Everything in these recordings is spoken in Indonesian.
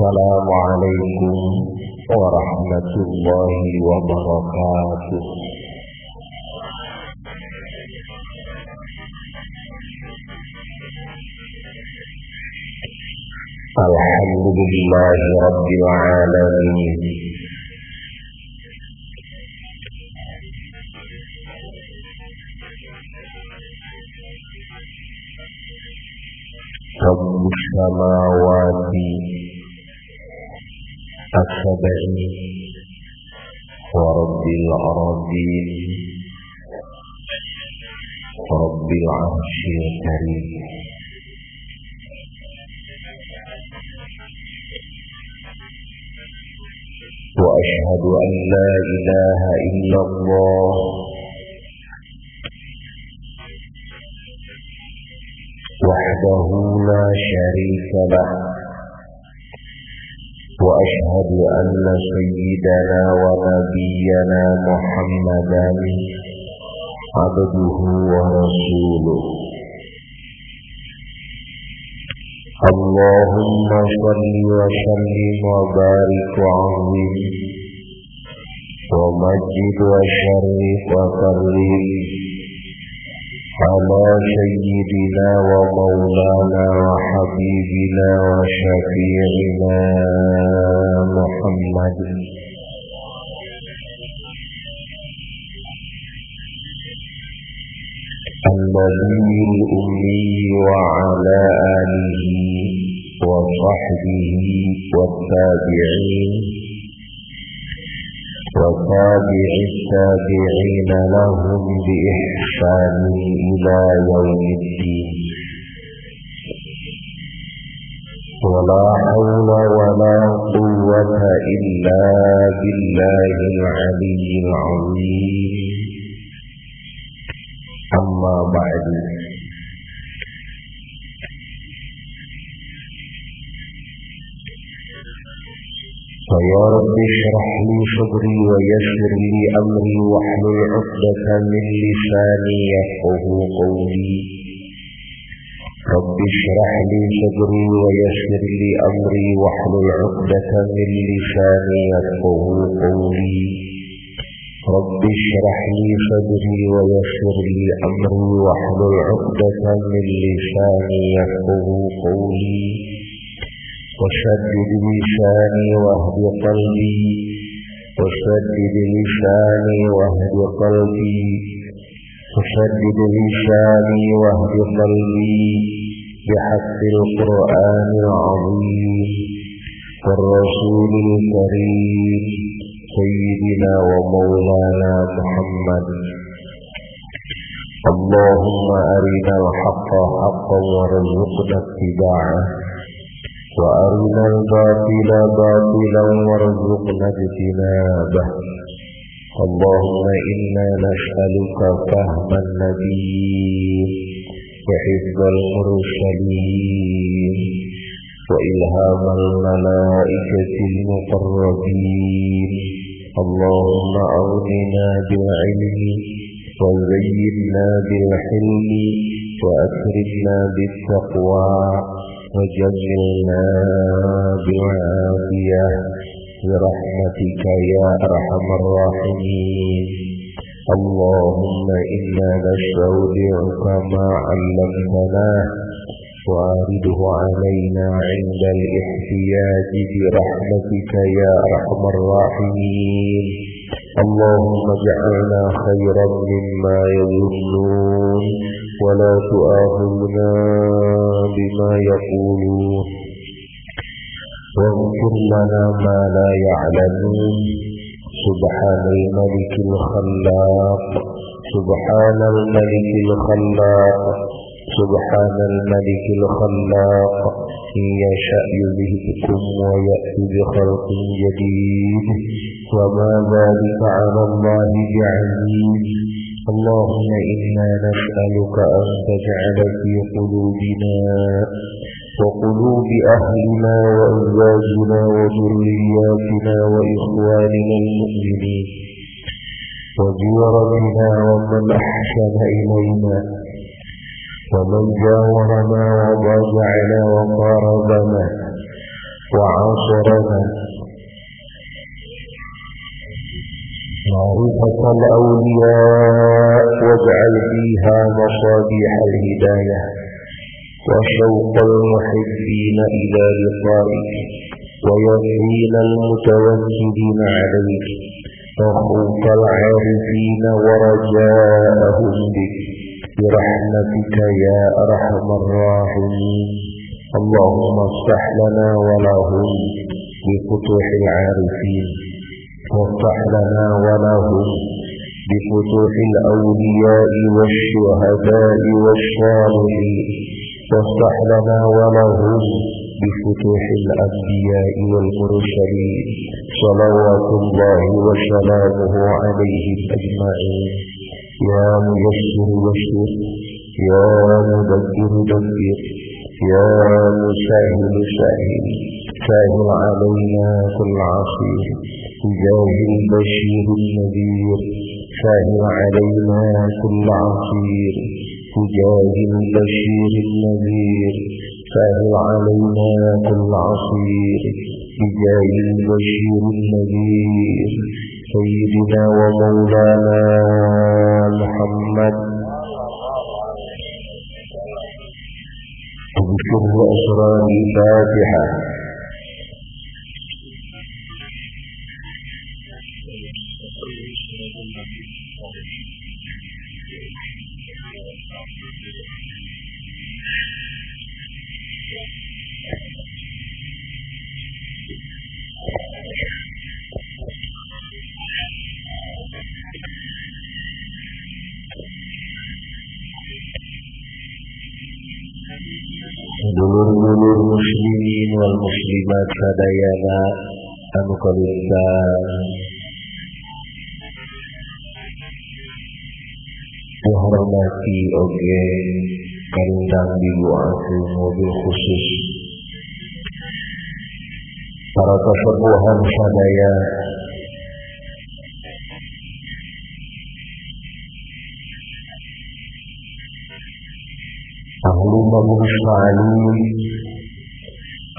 Assalamualaikum warahmatullahi wabarakatuh. Alhamdulillahi rabbil alamin. Rabbus samawati as-sab'i wa rabbil ardin wa rabbil arsyil karim. Wa ashhadu an la ilaha illallah wahdahu la syarika lah. Wa ashhadu anna sayyidana wa nabiyyana Muhammadan abduhu wa rasuluh. Allahumma shalli wa sallim wa barik wa azim wa majid wa syarif wa karrim ala sayyidina wa maulana wa habibina wa syafi'ina Muhammad an-nabiyil ummi wa ala alihi wa sahbihi wa tabi'in وتابع التابعين لهم بإحسان إلى يوم الدين. ولا حول ولا قوة إلا بالله العلي العظيم. أما بعد، فيا رب اشرح لي صدري ويسر لي أمري واحلل عقدة من لساني يفقهوا قولي. رب اشرح لي صدري ويسر لي أمري واحلل عقدة من لساني يفقهوا قولي. رب اشرح لي صدري ويسر لي أمري واحلل عقدة من لساني يفقهوا قولي. وسدد لساني واهد قلبي وسدد لساني واهد قلبي وسدد لساني واهد قلبي بحق القرآن العظيم والرسول الكريم سيدنا ومولانا محمد. اللهم أرنا الحق حقا وارزقنا اتباعه وأرنا الباطل باطلا وارزقنا اجتنابه. اللهم إنا نسألك فهم النبيين وحفظ المرسلين وإلهام الملائكة المقربين. اللهم أغننا بالعلم وزينا بالحلم وأكرمنا بالتقوى وجملنا بالعافية برحمتك يا أرحم الراحمين. اللهم إنا نستودعك ما علمتنا وأرده علينا عند الاحتياج برحمتك يا أرحم الراحمين. اللهم اجعلنا خيرا مما يظنون ولا تؤاخذنا بما يقولون واغفر لنا ما لا يعلمون. سبحان الملك الخلاق سبحان الملك الخلاق سبحان الملك الخلاق إن يشأ يذهبكم ويأتي بخلق جديد وما ذلك على الله بعزيز. اللهم إنا نسألك أن تجعل في قلوبنا وقلوب أهلنا وأزواجنا وذرياتنا وإخواننا المؤمنين وجيراننا ومن أحسن إلينا ومن جاورنا وضاجعنا وقاربنا وعصرنا معرفة الأولياء واجعل فيها مصابيح الهداية وشوق المحبين إلى لقائك ويقين المتوكلين عليك وخوف العارفين ورجاءهم بك برحمتك يا أرحم الراحمين. اللهم افتح لنا ولهم بفتوح العارفين وافتح لنا ولهم بفتوح الأولياء والشهداء والصالحين وافتح لنا ولهم بفتوح الأنبياء والمرسلين صلوات الله وسلامه عليهم أجمعين. يا ميسر يسر يا مدبر دبر يا مسهل سهل سهل علينا كل عصير بجاه البشير النذير سهل علينا كل عصير بجاه البشير النذير سهل علينا كل عصير بجاه البشير النذير سيدنا ومولانا محمد بسر أسرار الفاتحة. Dulur-dulur muslimin wal muslimat sadayana anu kalintan dihormati oge kalintan diluakeun mobil khusus para kasepuhan sadaya ahli majelis ta'lim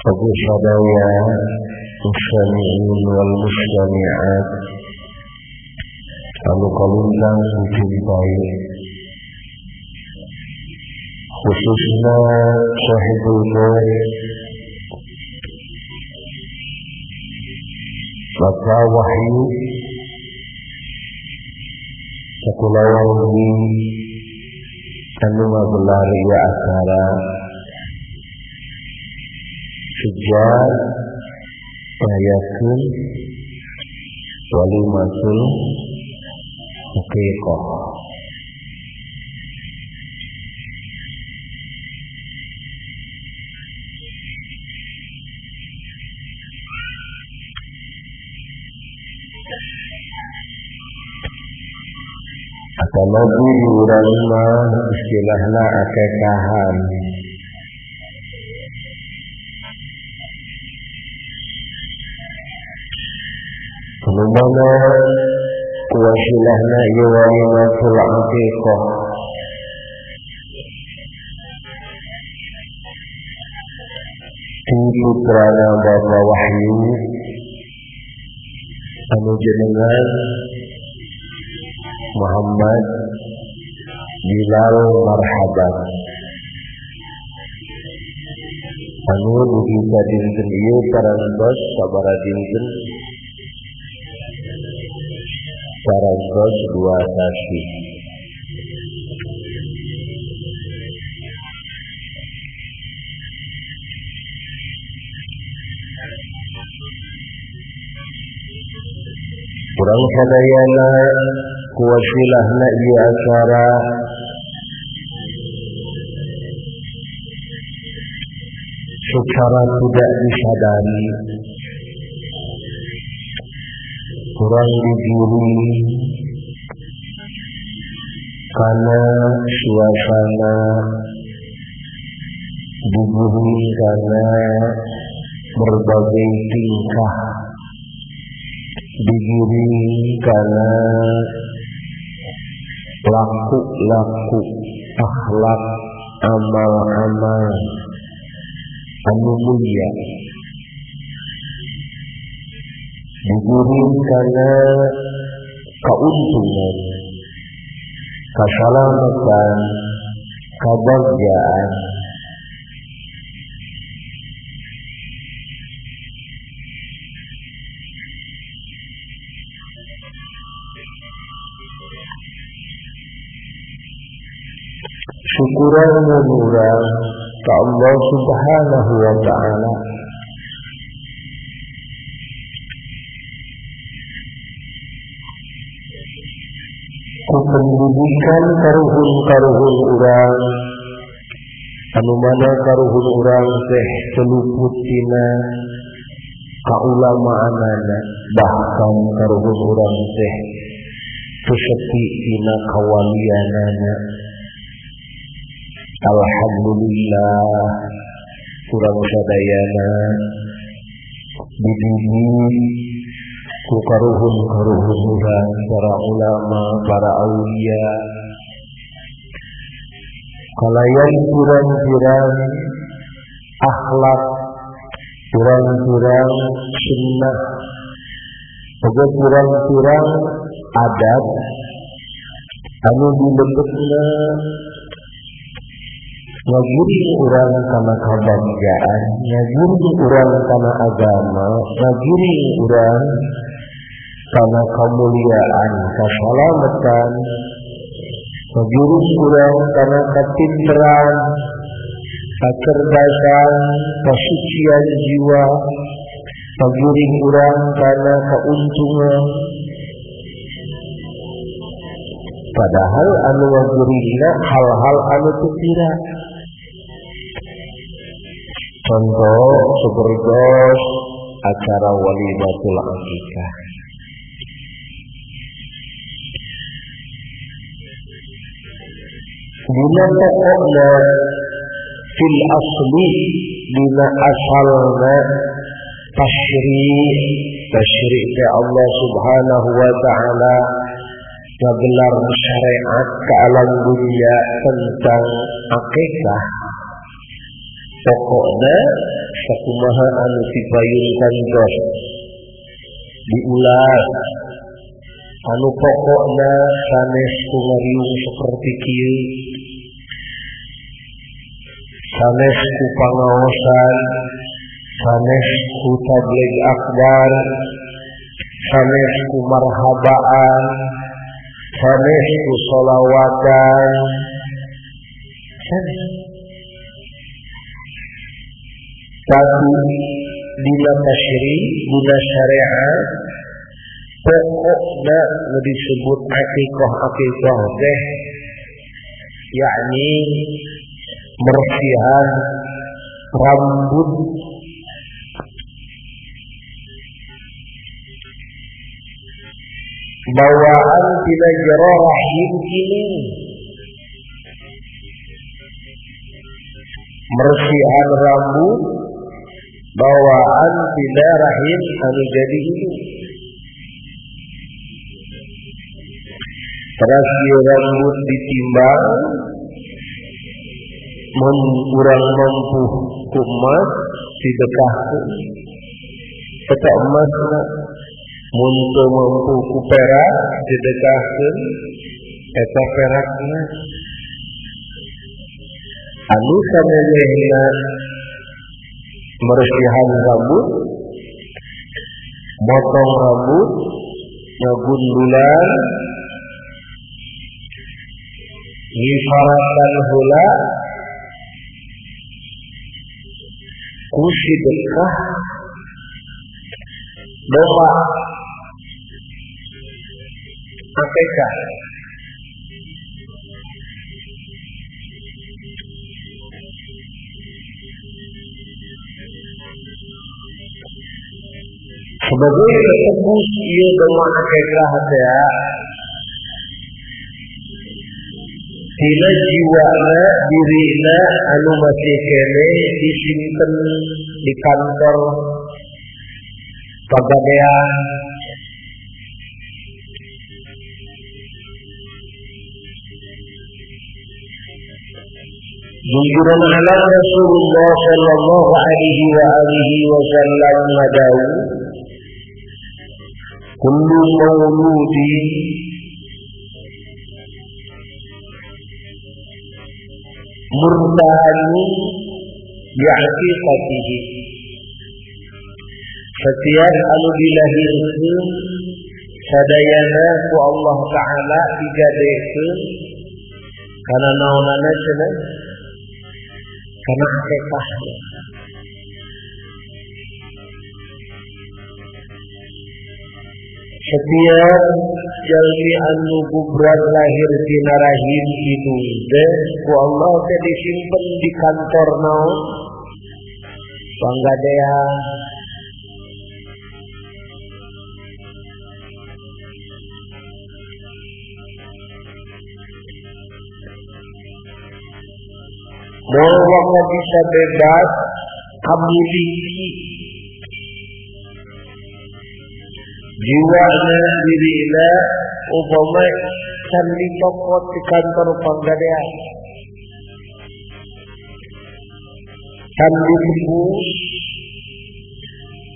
Abu sadaya mustami'in wal mustami'at anu kalintang dicintai khususnya sahibul nur Baca Wahyu Sekulawan anu ngagelar ieu acara sejak rayakeun walimatul haqiqah. Apalagi urang mah istilahna akekahan. Kemudian wasilahna ieu walimatul haqiqah. Putrana Bapak Wahyu anu jenengan Muhammad Bilal Marhaban anu diisa dinten ieu parantos sabaraha dinten parantos 2 sasi urang sadayana kuwasilahna ieu acara secara tidak disadari kurang digiri karena suasana digiri karena berbagai tingkah digiri karena laku-laku akhlak amal-amal anu mulia diberi karena keuntungan, keselamatan, kebahagiaan. Syukuran menurang ke Allah Subhanahu wa ta'ala. Ku pendidikan karuhun urang, anu mana karuhun urang teh celuput tina kaulamaanana, bahkan karuhun urang teh sesepi tina kawalianana. Alhamdulillah urang sadayana dibimbing ku karuhun urang para ulama, para aulia, kalayan pirang-pirang akhlak, pirang-pirang sunnah, juga pirang-pirang adab anu dilebetna ngajuring urang kana kabanggaan, ngajuring urang kana agama, ngajuring urang kana kemuliaan, keselamatan, ngajuring urang kana kapinteran, kecerdasan, kesucian jiwa, ngajuring urang kana keuntungan. Padahal anu ngajuringna hal-hal anu teu pira. Contoh sepertos acara walimatul akikah. Dina pokokna fil asli, dina asalna tasyri' ke Allah Subhanahu wa ta'ala ngagelar syariat ke alam dunia tentang akikah. Pokokna sakumaha anu dipayunkan dos diulas, anu pokokna sanes kumariung seperti kieu, sanes ku pangaosan, sanes ku tabligh akbar, sanes ku marhabaan, sanes ku sholawatan, sanes. Tapi dina tasyri, dina syariat, pokokna nu disebut akikah teh yakni bersihan rambut, bawaan tina jero rahim kini, bersihan rambut bawaan tina rahim anu jadi hidup. Terasi rambut ditimbang, mun urang mampu ku emas didekahkeun, eta emasna. Mun teu mampu ku perak didekahkeun, eta perakna. Anu samemehna mersihan rambut, motong rambut, ngagundulan, ngifaratan heula ku sedekah doa akikah. Sebagai ketebus ieu doa akikah teh tina jiwana dirina anu masih kene disimpen di kantor pagadean, junjungan alam Rasulullah sallallahu alaihi wa alihi wasallam ngadawu kullu mauludin murtahanun bi'aqiqatihi. Setiap anu dilahirkeun sadayana ku Allah Ta'ala digadekeun kana naonana cenah kana akikahna. Setiap jalmi anu gubrak lahir tina rahim indung teh ku Allah teh disimpen di kantor naon panggadean. Moga bisa bebas kamiliki jiwana dirina upama can dicopot di kantor panggadean, can ditebus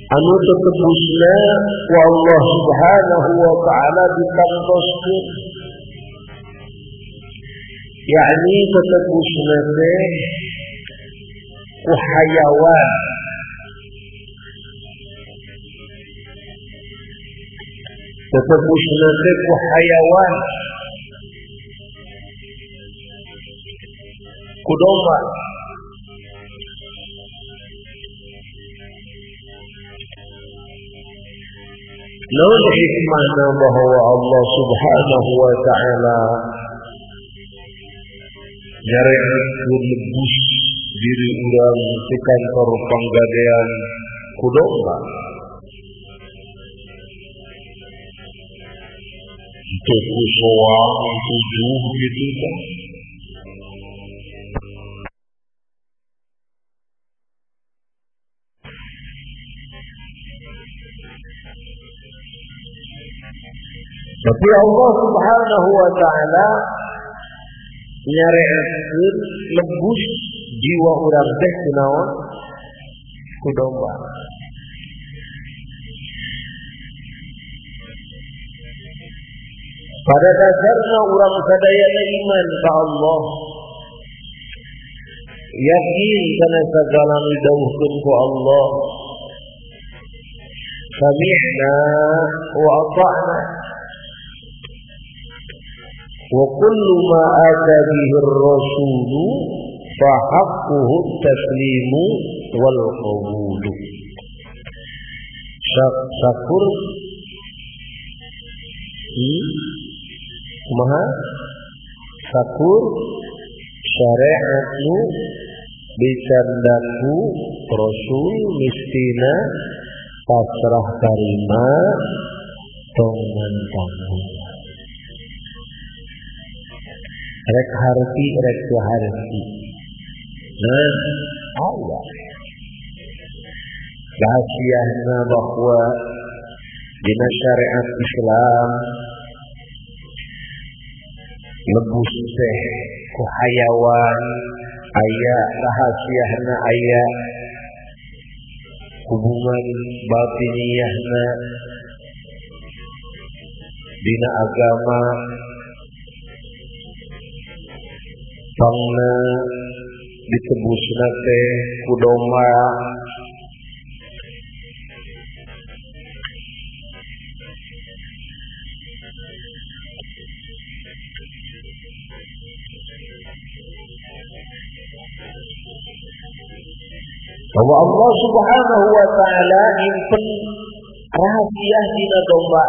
anu tetebusna ku Allah Subhanahu wa Ta'ala ditangtoskeun, yakni tetebusna teh ku hayawan. Tetebusna teh ku hayawan, ku domba. Namun hikmahna bahwa Allah Subhanahu wa Ta'ala nyarekeun lebus diri urang di kantor panggadean ku domba. Itu soal 7 gitu kan. Tapi Allah Subhanahu wa Ta'ala nyarekeun lebus jiwa urang teh kunaon ku domba. Pada dasarnya urang sadayana iman ka Allah, yakin kana sagala nu didawuhkeun ku Allah, sami'na wa ata'na, wa kullu ma ata bihi ar-rasulu fa haqquhu at-taslimu wal qabulu. Syakur kumaha sakur syariatnu bicandaku rasul mistina pasrah karima tongan tanggung rek harti rek harti. Nah Allah rahasiana bahwa dina syariat Islam lebus teh ku hayawan aya rahasiana aya hubungan batiniyahna dina agama pangna ditebusna teh ku domba. Bahwa Allah Subhanahu wa Ta'ala nyimpen rahasia dina domba.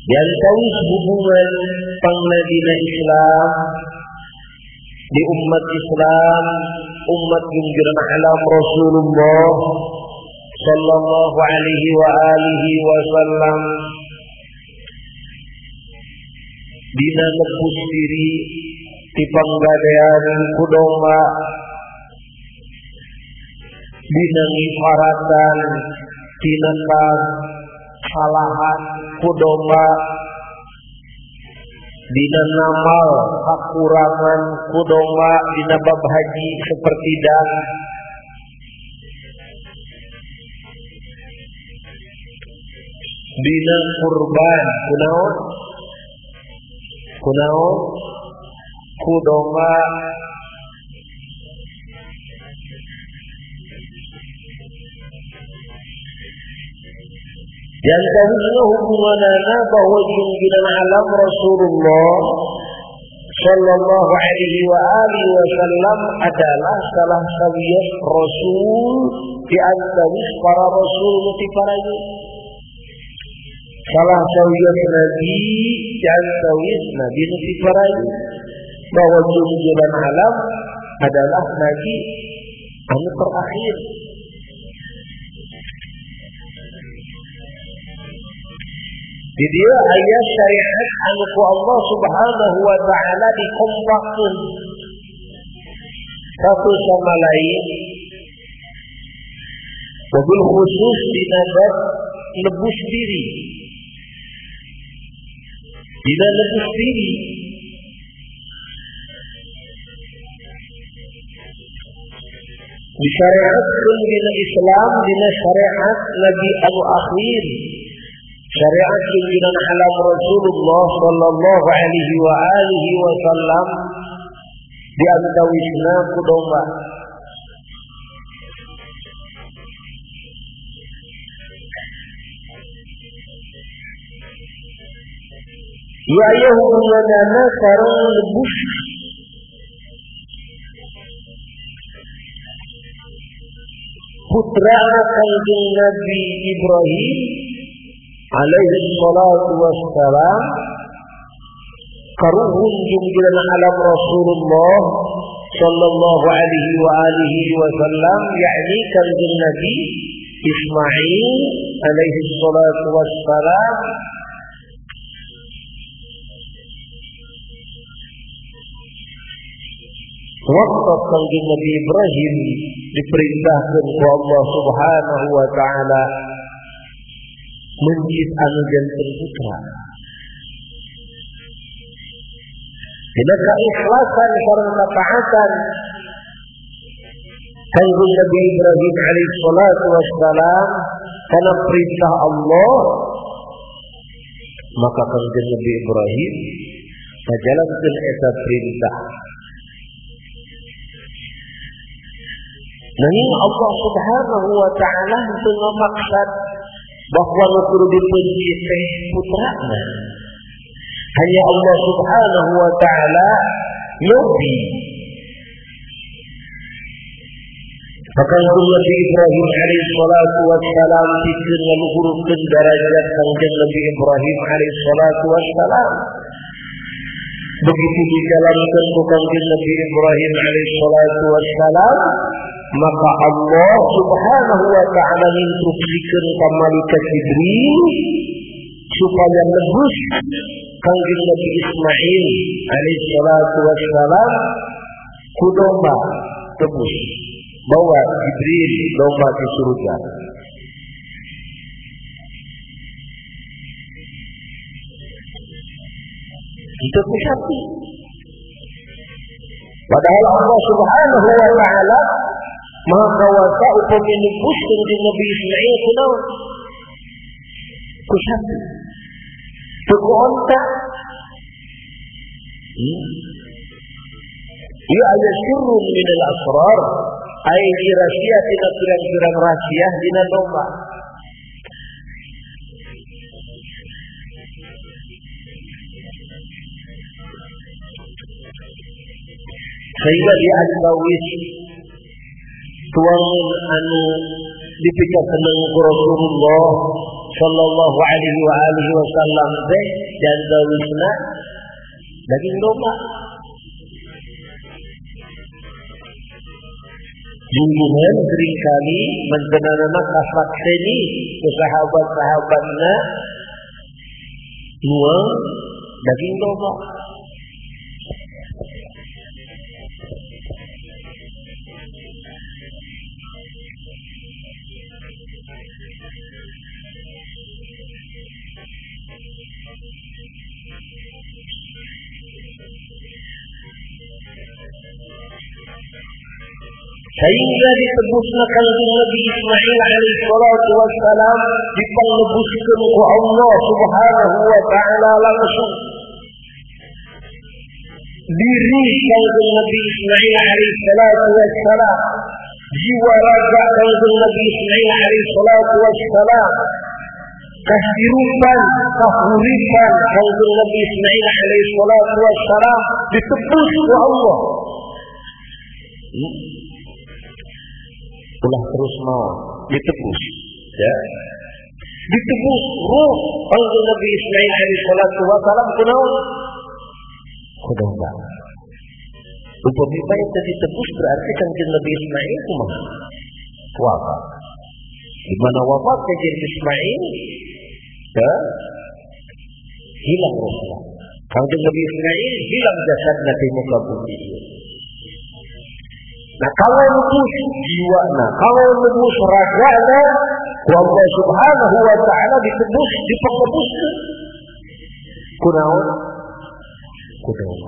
Yang tahu hubungan pangna dina Islam di umat Islam, umat junjungan alam Rasulullah sallallahu alaihi wa alihi wasallam dina nebus diri di panggadean ku domba, dina ngifaratan dina kesalahan ku domba, dina namal kekurangan ku domba, dina bab haji seperti dan dina kurban kunaon ku domba yang tahunya hubunganana bahwa junjungan alam Rasulullah sallallahu alaihi wa alihi wasallam adalah salah sawiyah Rasul di antawis para Rasul nuti paranya. Salah sawiyah Nabi di antawis Nabi nuti paranya. Bahwa junjungan alam adalah Nabi anu terakhir. Di dia ayat syariat anu ku Allah Subhanahu wa taala dikompakkeun satu sama lain. Wabil khusus dina bab lebus diri. Dina lebus diri. Disyariatkeun dina Islam dina syariat Nabi anu akhir. Syariat junjungan alam Rasulullah sallallahu alaihi wa alihi wasallam di antawisna ku domba. Ya ayyuhalladzina sareng lebus putra kanjeng Nabi Ibrahim alaihi salatu wassalam karuhun junjungan alam Rasulullah sallallahu alaihi wa alihi wasallam yakni kanjeng Nabi Ismail alaihi salatu wassalam waktu kanjeng Nabi Ibrahim diperintahkan oleh Allah Subhanahu wa taala menjid anu janten putra. Dina keikhlasan sareng kataatan kanjeng Nabi Ibrahim alaihi salatu wassalam kana perintah Allah, maka kanjeng Nabi Ibrahim ngajalankeun eta perintah. Nanging Allah Subhanahu wa taala teu ngamaksad bahwa kudu dipuji teh putrana. Hanya Allah Subhanahu wa taala yubi. Maka Nabi Ibrahim alaihi salatu wassalam dikeun ngaluhurkeun darajat kanjeng Nabi Ibrahim alaihi salatu wassalam. Begitu dijalankan ku kanjeng Nabi Ibrahim alaihi salatu wassalam, maka Allah Subhanahu wa taala instruksikeun ka malaikat Jibril supaya nebus kanjeng Nabi Ismail alaihi salatu wassalam ku domba tebus bawa Jibril domba ke surga. Itu sapi. Padahal Allah Subhanahu wa taala Maha Kuasa upami nebus kanjeng Nabi Ismail kunaon? Ku sapi. Ku onta. Ya aya sirrun minal asrar, ai rahasia tina pirang-pirang rahasia dina domba. Sehingga dia antawis tuang anu dipikakeun ku Rasulullah sallallahu alaihi wa alihi wasallam teh jandawisna daging domba. Junjungan seringkali mentenanana kasakseni ke sahabat-sahabatna nuang daging domba. Sehingga ditebusna kanjeng Nabi Ismail alaihi salatu wassalam dipangnebuskeun ku Allah Subhanahu wa taala langsung. Diri kanjeng Nabi Ismail alaihi salatu wassalam, jiwa raga kanjeng Nabi Ismail alaihi salatu wassalam, kehidupan, kahuripan kanjeng Nabi Ismail alaihi salatu wassalam ditebus ku Allah. Ulah terus mau ditebus, ya. Ditebus ruh kanjeng Nabi Ismail alaihi salatu wasalam kunaon? Kudomba. Upami bae tadi ditebus berarti kanjeng Nabi Ismail kumaha? Wafat. Di mana wafat kanjeng Ismail? Ya. Hilang ruhnya. Kanjeng Nabi Ismail hilang jasadna di muka bumi. Nah kalau nebus jiwa, kalau nebus ragana, Allah Subhanahu wa taala ditebus, dipekebuskeun. Kunaon? Kunaon.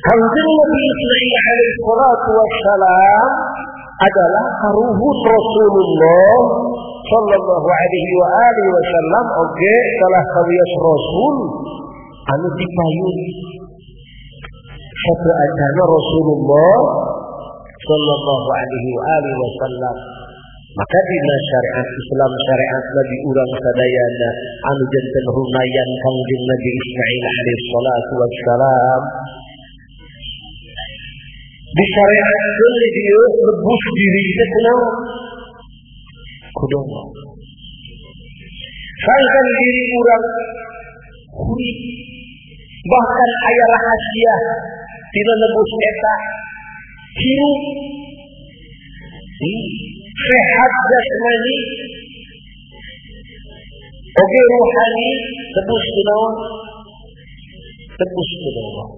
Kanjeng Nabi Ismail alaihi salatu wassalam adalah ruhun Rasulullah sallallahu alaihi wa alihi wasallam oge salah sawias rasul anu dipayun sabeadana Rasulullah sallallahu alaihi wa alihi wasallam. Maka dina syariat Islam syariat Nabi urang sadayana anu janten runayan kanjeng Nabi Ismail alaihi salatu wassalam disyariatkeun di dieu nebus diri teh kunaon? Kudu sangkan diri urang kuring bahkan aya rahasia tina nebus eta hirup sehat jasmani oge rohani tebus kunaon? Tebus kunaon?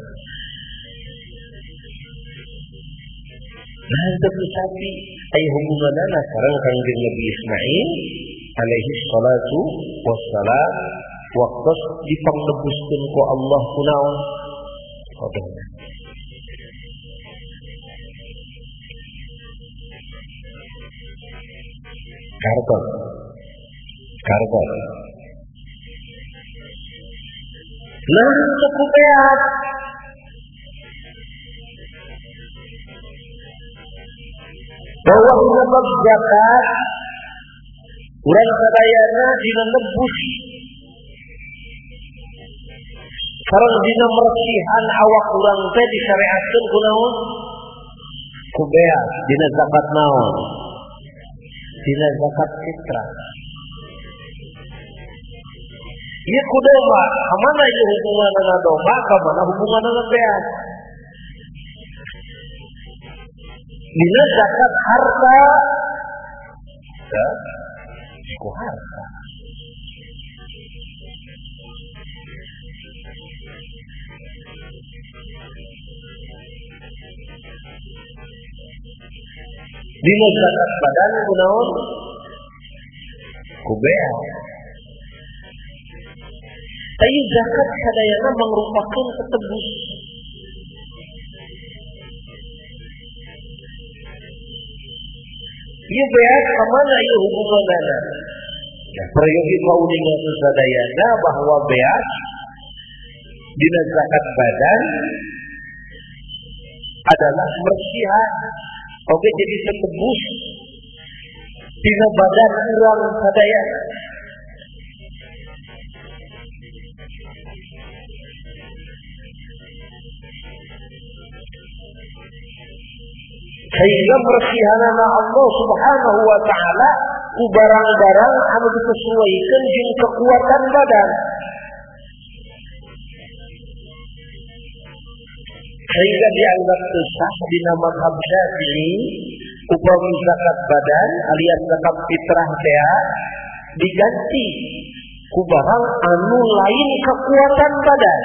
Nah tebus sapi aya hubunganna sareng kanjeng Nabi Ismail alaihi salatu wassalam waktu dipangnebuskeun ku Allah kunaon? Kodona. Karbon. Nah, cukup beat. Bahwa menebak zakat, urang sadayana dina nebus. Sareng dina mersihan awak urang teh disyariatkeun kunaon? Ku beat dina zakat naon? Dina zakat fitrah. Ieu ku domba, kamana ieu hubunganna domba, kamana hubunganna beas? Dina zakat harta, ya, ku harta. Dina zakat badan kunaon? Ku beas. Tapi zakat sadayana merupakan ketebus. Ieu beas kamana ieu hubunganna? Ya prayogi kauningan sadayana bahwa beas dina zakat badan adalah mersihan oge jadi ketebus dina badan urang sadayana. Sehingga mersihanana Allah Subhanahu wa taala ku barang-barang anu disesuaikeun jeung kekuatan badan. Sehingga dianggap sah dina mazhab Syafi'i upami zakat badan alias zakat fitrah teh diganti ku barang anu lain kekuatan badan.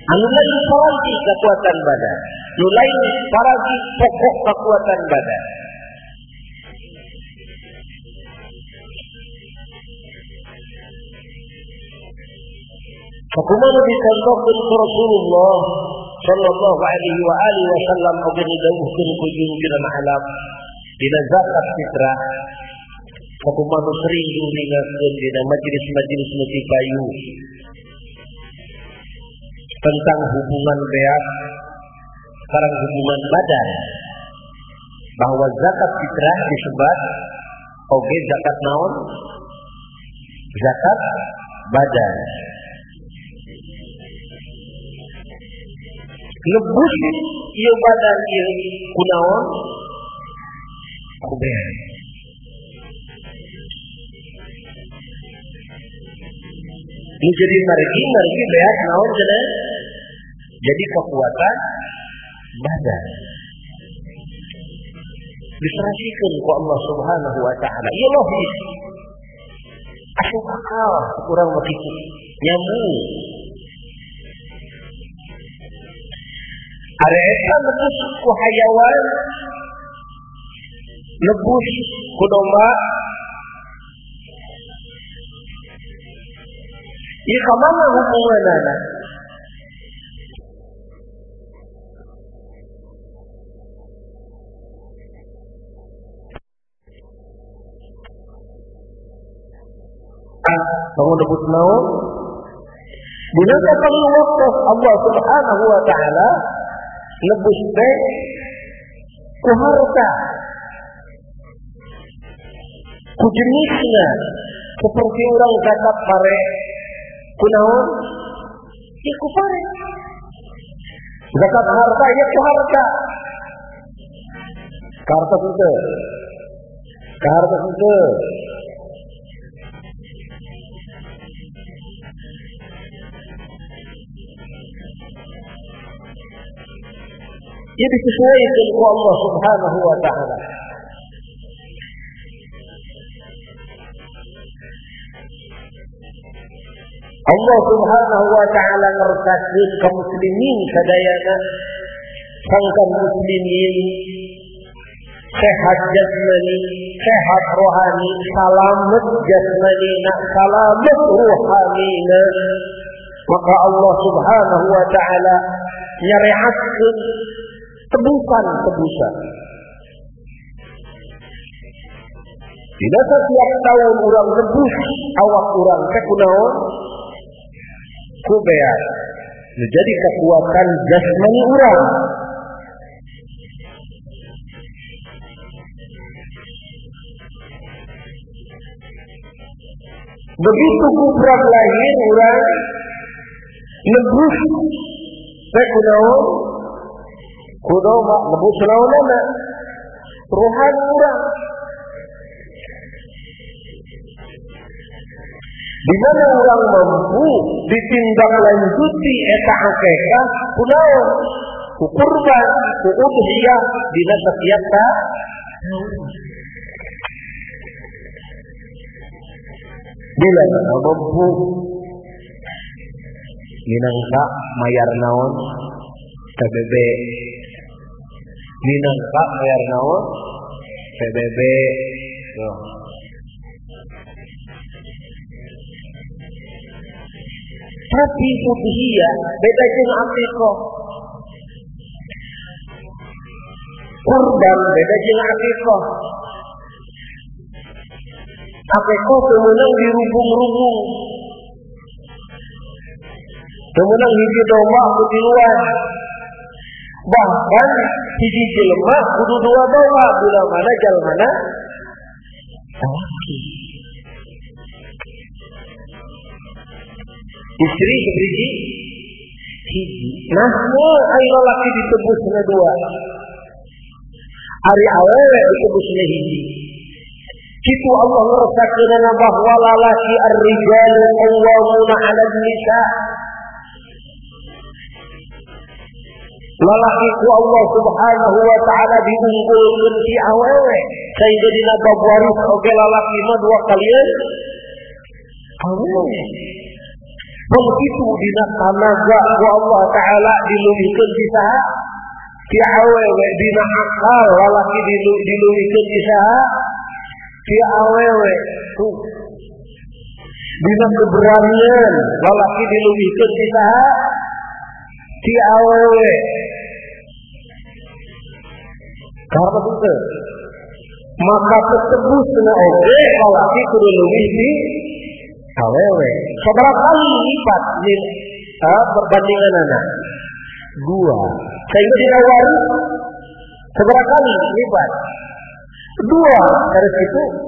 Anu lain paragi kekuatan badan, anu lain paragi pokok kekuatan badan. Fakumana dicontohkan ke Rasulullah sallallahu alaihi wa alihi wasallam agar didawuhkan kujung alam dina zakat fitrah. Fakumana sering diingatkan dina majelis-majelis nuti payu tentang hubungan beak sekarang hubungan badan, bahwa zakat fitrah disebut oge zakat naon? Zakat badan. Lebus ieu badan ieu kunaon? Kubeak. Ini jadi margi beak naon cenah? Jadi kekuatan badan. Diserahkan ke Allah Subhanahu wa taala. Ieu logis. Asup akal kurang begitu. Nyambung. Are eta lebus ku hayawan, lebus ku domba. Ieu kamana hubunganana? Kamu debut naon? Dina pangwakaf Allah Subhanahu wa taala lebus teh ku harta, ku jenisna seperti orang zakat pare ku naon? Ya ku pare. Zakat harta ya ku harta. Harta itu. Harta itu. Ia disesuaikan oleh Allah Subhanahu wa taala. Allah Subhanahu wa taala ngertakeun kaum muslimin sadayana sangkan muslimin sehat jasmani, sehat rohani, salamet jasmani, salamet rohani. Maka Allah Subhanahu wa taala nyariatkeun tebusan. Tidak setiap tahun orang nebus awak orang teh kunaon? Kubeak. Menjadi kekuatan jasmani orang. Begitu kubrang lahir orang nebus teh kunaon? Kudo mak nebus naonana rohani urang. Di mana orang mampu ditindaklanjuti eta akikah kunaon? Ku kurban, ku udhiyah dina setiap tahun. Bila mampu minangka mayar naon? PBB. Minangka mayar naon? PBB. Yo. Tapi udhiyah beda jeung akikah. Kurban beda jeung akikah. Akikah kemenang dirubung-rubung. Kemenang hiji domba di luar. Bahkan hiji jelema kudu dua domba, bila mana jalmana istri seberiji hiji. Nah, ari lalaki ditebusna dua. Ari awewe ditebusna hiji. Kitu Allah ngeresakeun bahwa lalaki ar-rijalu qawwamuna 'alan nisa. Lalaki ku Allah Subhanahu wa taala diunggulkeun ti awewe. Sehingga dina bab waris oge lalaki mah dua kalian awewe. Begitu dina tanaga ku Allah taala dilulihkeun ti saha? Ti awewe. Dina akal lalaki dilulihkeun ti saha? Ti awewe. Tuh. Dina keberanian lalaki dilebihkeun ti saha? Ti awewe. Karena itu maka tetebusna oge lalaki kudu leuwih ti awewe. Sabaraha kali lipat perbandinganana? 2. Sehingga dina waris sabaraha kali lipat? 2. Dari situ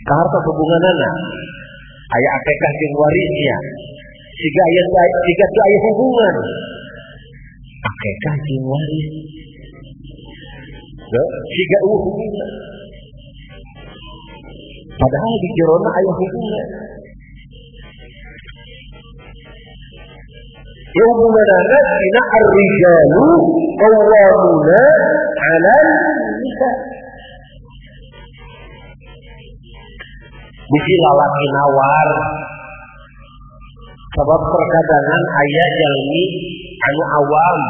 kaharta hubunganana aya akekah jeung warisnya siga aya hubungan akekah jeung waris siga hubungan padahal di jerona aya hubungan ya hubunganana dina ar-rijalu qawwamuna 'alal nisa. Bisi lalaki nawar sebab terkadangan aya jalmi anu awam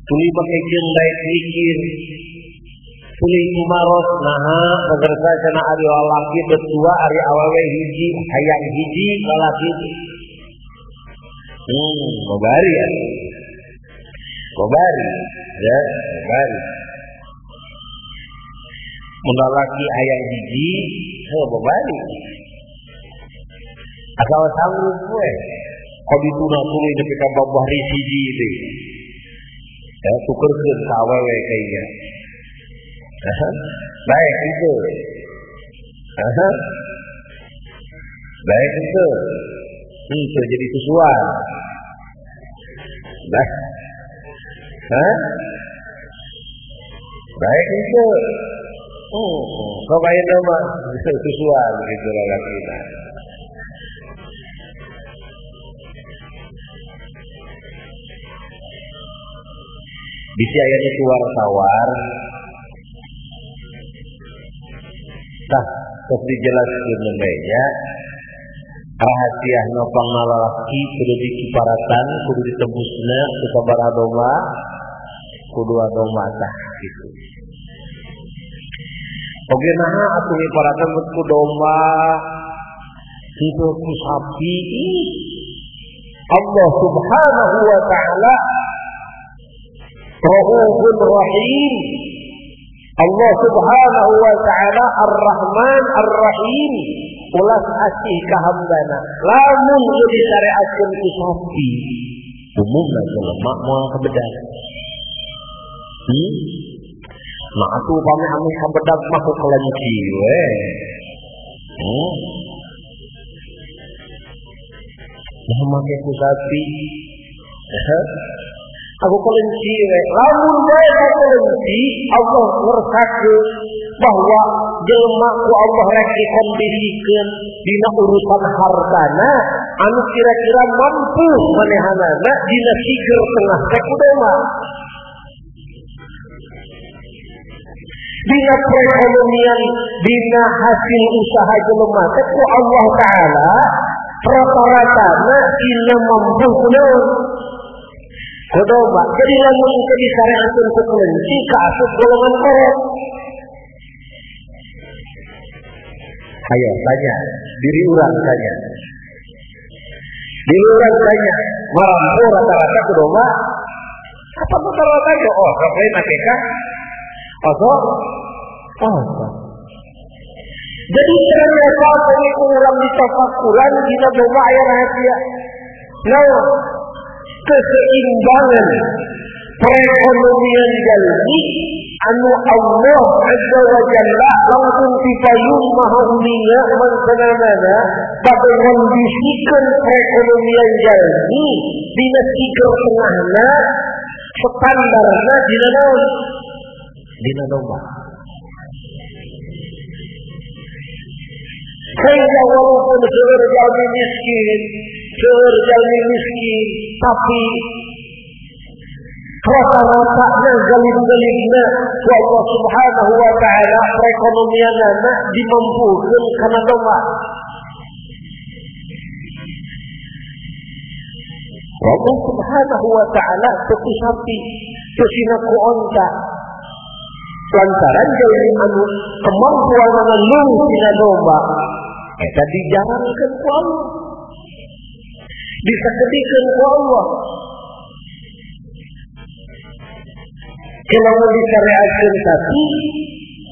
tuluy bakeun baik mikir tuluy kumaros naha begersa cenah ari lalaki betua ari awewe hiji hayang hiji lalaki gobari ya gobari mun lalaki hayang hiji bebari asal sanggup we kodituna tuluy nepi ka babah hiji deui ya tukerkeun ka awewe kaynya baik itu baik itu jadi susuan baik itu kabayan nama susuan gitu lalaki. Bisi ayatnya itu wartawan. Tah, terus dijelaskan namanya rahasia nopang lalaki kudu dikiparatan, kudu ditembusna, sabaraha domba, kudu domba tah gitu. Oke nah atuh iparatan ku domba itu ku sapi Allah Subhanahu wa taala Rahufur Rahim. Allah Subhanahu wa taala Ar-Rahman Ar-Rahim. Ulas asih ka hambana. Lamun disyariatkeun ku sapi umumna jelema moal kabedag. Nah atuh pami anu kabedag mah ku kelenci we. Nah make ku sapi. Aku kelenci we. Lamun bae kelenci Allah ngersakakeun bahwa jelema ku Allah rek dikondisikeun dina urusan hartana anu kira-kira mampu manehanana dina siger tengah teh kumaha. Dina perekonomian, dina hasil usaha jelema teh ku Allah taala rata-ratana dina mampu kunaon kudomba. Jadi lamun teu disareakeun ku kelenci ka asup golongan korot. Ayo tanya diri urang tanya. Diri urang tanya, mampu rata-rata kudomba? Apa rata-rata yo oh, sampai nakeka Oso. Jadi ternyata dari orang ditafakuran dina domba aya rahasia. Nah, keseimbangan perekonomian jalmi anu Allah Azza wa Jalla langsung dipayung maha ulinya mangsanana bagi kondisikan perekonomian jalmi dina siger tengahna standarna dina naon dina domba. Sehingga walaupun seueur jalmi miskin, tapi rata-ratanya galib-galibna ku Allah Subhanahu wa taala perekonomianana dimampukeun kana domba. Allah Subhanahu wa taala teu sapi, teu sina ku onta. lantaran jadi anu kemampuan ngeluh tina domba eta dijalankeun ku Allah, disakedikeun ku Allah. Kalau disyariatkeun satu,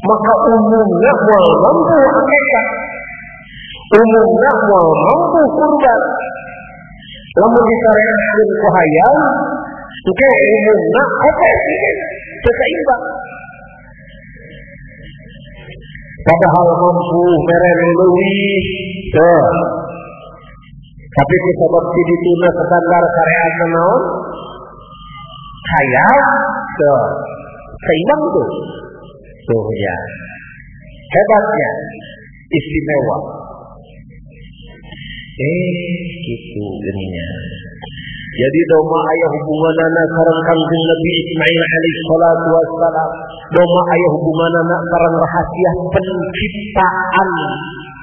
maka umumnya moal mampu akikah, umumnya moal mampu kurban. Lamun disyariatkeun ku hayang, engke umumnya apa sih? Seimbang. Padahal mampu mere leuwih teu. Tapi disebab dituna standar syariat naon? Hayang teu. Seimbang tuh. Tuh ya. Hebatnya istimewa. Gitu geninya. Jadi doma ayah hubunganana sareng Kangjeng Nabi Ismail alaihi salatu wassalam. Doma ayah hubunganana sareng rahasia penciptaan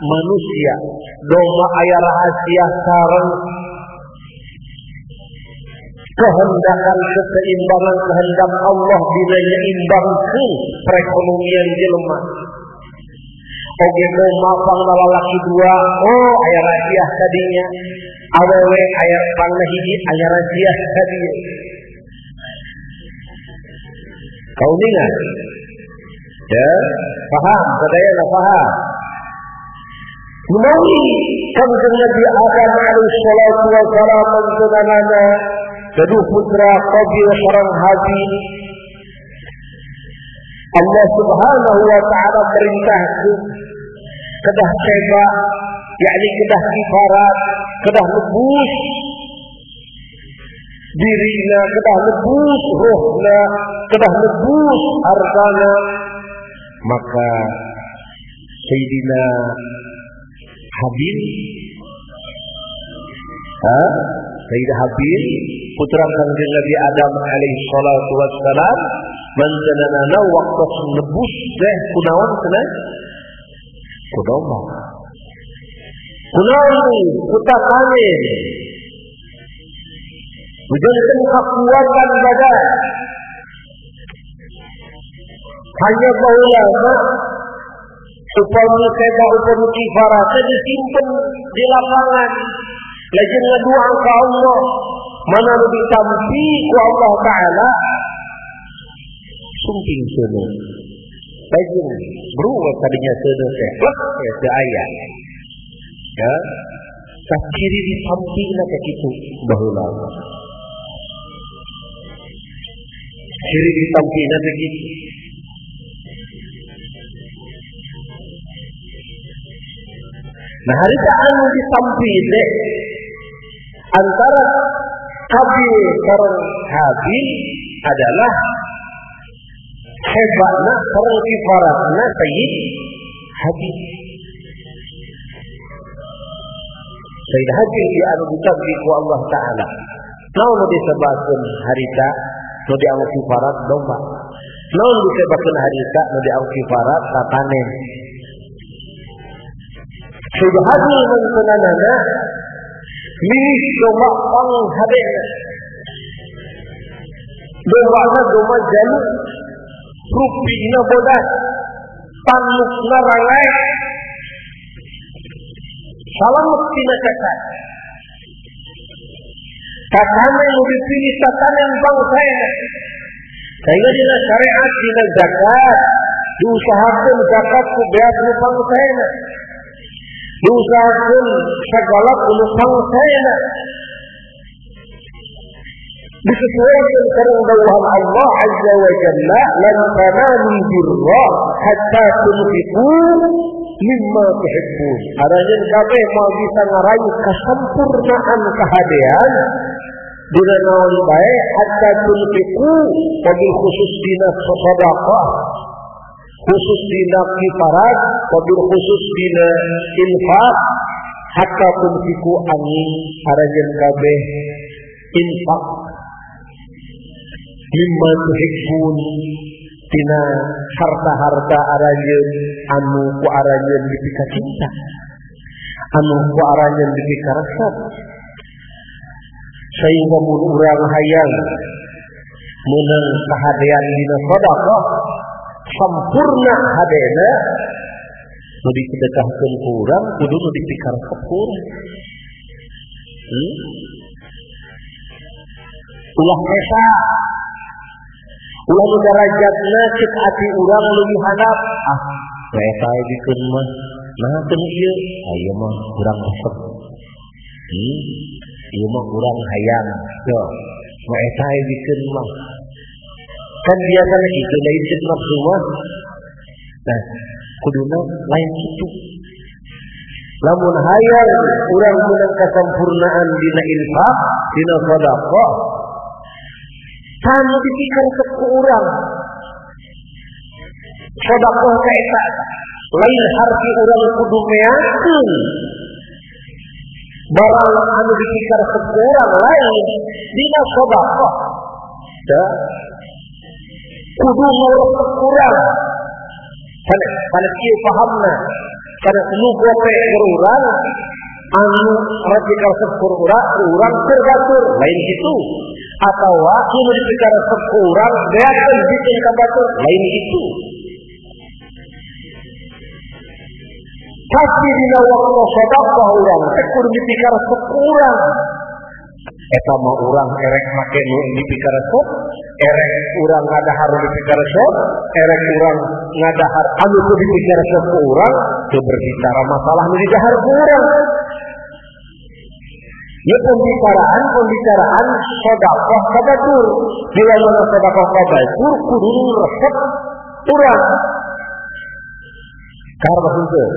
manusia. Doma ayah rahasia sareng kehendakan keseimbangan kehendak Allah dina nyiimbangkeun perekonomian jelema. Oge doma panglalaki dua, aya rahasia tadinya. Awewe aya pangna hiji aya rahasia tadinya. Kau ingat? Ya, paham, sadayana paham. Menawi Kanjeng Nabi Adam alaihi salatu wassalam menjenenganana kedua putra Qabil sareng Habil. Allah Subhanahu wa taala perintahkeun kedah seba, yakni kedah kifarat, kedah lebus dirina, kedah lebus rohna, kedah lebus hartana. Maka Sayyidina Habil, Sayyidina Habil putra Kanjeng Nabi Adam alaihi salatu wassalam manjanana waktu nebus teh kunaon cenah kudomba kunaon kutakane menjadikan kekuatan badan hanya baulama upami seba upami kifaratnya disimpan di lapangan lagi ngaduan ke Allah mana lebih tampi ku Allah Ta'ala sungking sana lagi beruang tadinya sana ya ayat ya tak kiri di sampingnya kayak itu bahula kiri di sampingnya begitu. Nah hari anu di samping antara Qabil sareng Habil adalah hebatna sareng kifaratna Sayyid Habil. Sayyid Habil di anu ditabdi ku Allah Ta'ala. Naon disebutkeun harita nu dianggo kifarat domba. Naon disebutkeun harita nu dianggo kifarat tatanen. Sayyid Habil mengenanana milih domba panghabena. Domba domba jaluk rupina bodas panukna rangai salamet tina cacat tatanen nu dipilih tatanen bangsaena sehingga dina syariat dina zakat diusahakeun zakat ku beas nu bangsaena diusahakeun segala nu bangsaena disesuaikan dengan daulah Allah Azza wa Jalla lan tanalul birra hatta tunfiqu mimma tuhibbun. Aranya kabeh mau bisa ngarayu kesempurnaan kehadean dina naon bae hatta tunfiqu wabil khusus dina sedekah khusus dina kifarat wabil khusus dina infak hatta tunfiqu angin aranya kabeh infak mimma tuhibbun tina harta-harta aranjeun anu ku aranjeun dipika cinta anu ku aranjeun dipika resep sehingga mun urang hayang meunang kahadean dina sedekah sampurna hadena nu disedekahkeun ku urang kudu nu dipikaresep ku urang. Ulah esa ulah nu darajatna cek ati urang leuwih handap esa dikeun mah nah teu ieu aya mah urang resep ieu mah urang hayang yo mah esa dikeun mah kan biasana kitu lain cek nafsu mah nah kuduna lain kitu lamun hayang urang meunang kasampurnaan dina infak dina sedekah can dipikaresep ku urang sedekah ka eta lain harti urang kudu meakeun barang anu dipikaresep ku urang lain dina sedekah teh kudu ngeuresep urang kana kieu pahamna kana nu gope ku urang anu dipikaresep ku urang keur batur lain kitu atawa anu dipikaresep ku urang beakeun bikin ka batur lain kitu. Pasti dina waktu sedekah urang teh kudu dipikaresep ku urang. Eta mah urang erek make nu dipikaresep, erek urang ngadahar dipikaresep, erek urang ngadahar anu kudu dipikaresep ku urang, teu berbicara masalah nu didahar ku urang. Ya pembicaraan sedekah ka batur. Bila mana sedekah ka batur kudu resep urang. Karena henteu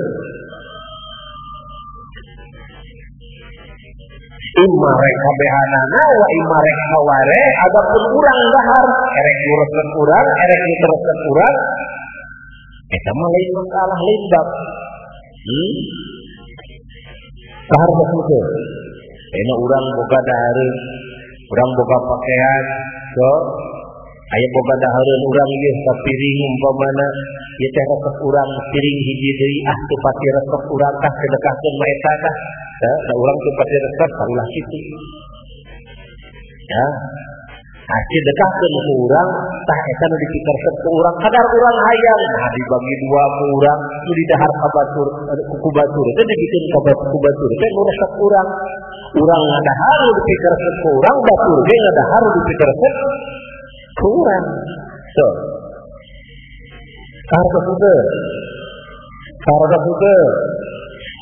imarek kabehanana wa imarek haware adapun urang dahar erek resep urang erek resep urang eta mah lain masalah lain bab karena henteu ena urang boga dahareun urang boga pakaian so aya boga dahareun urang ieu sapiring umpamana ieu teh resep urang piring hiji deui teu pati resep urang tah sedekahkeun mah eta tah da urang teu pati resep ulah kitu ya sedekahkeun ku urang tah eta nu dipikaresep ku urang kadar urang hayang dibagi dua ku urang nu didahar ka batur ku batur teh dibikeun ka batur teh nu resep urang urang ngadahar nu dipikaresep ku urang batur ge ngadahar nu dipikaresep ku urang so karena henteu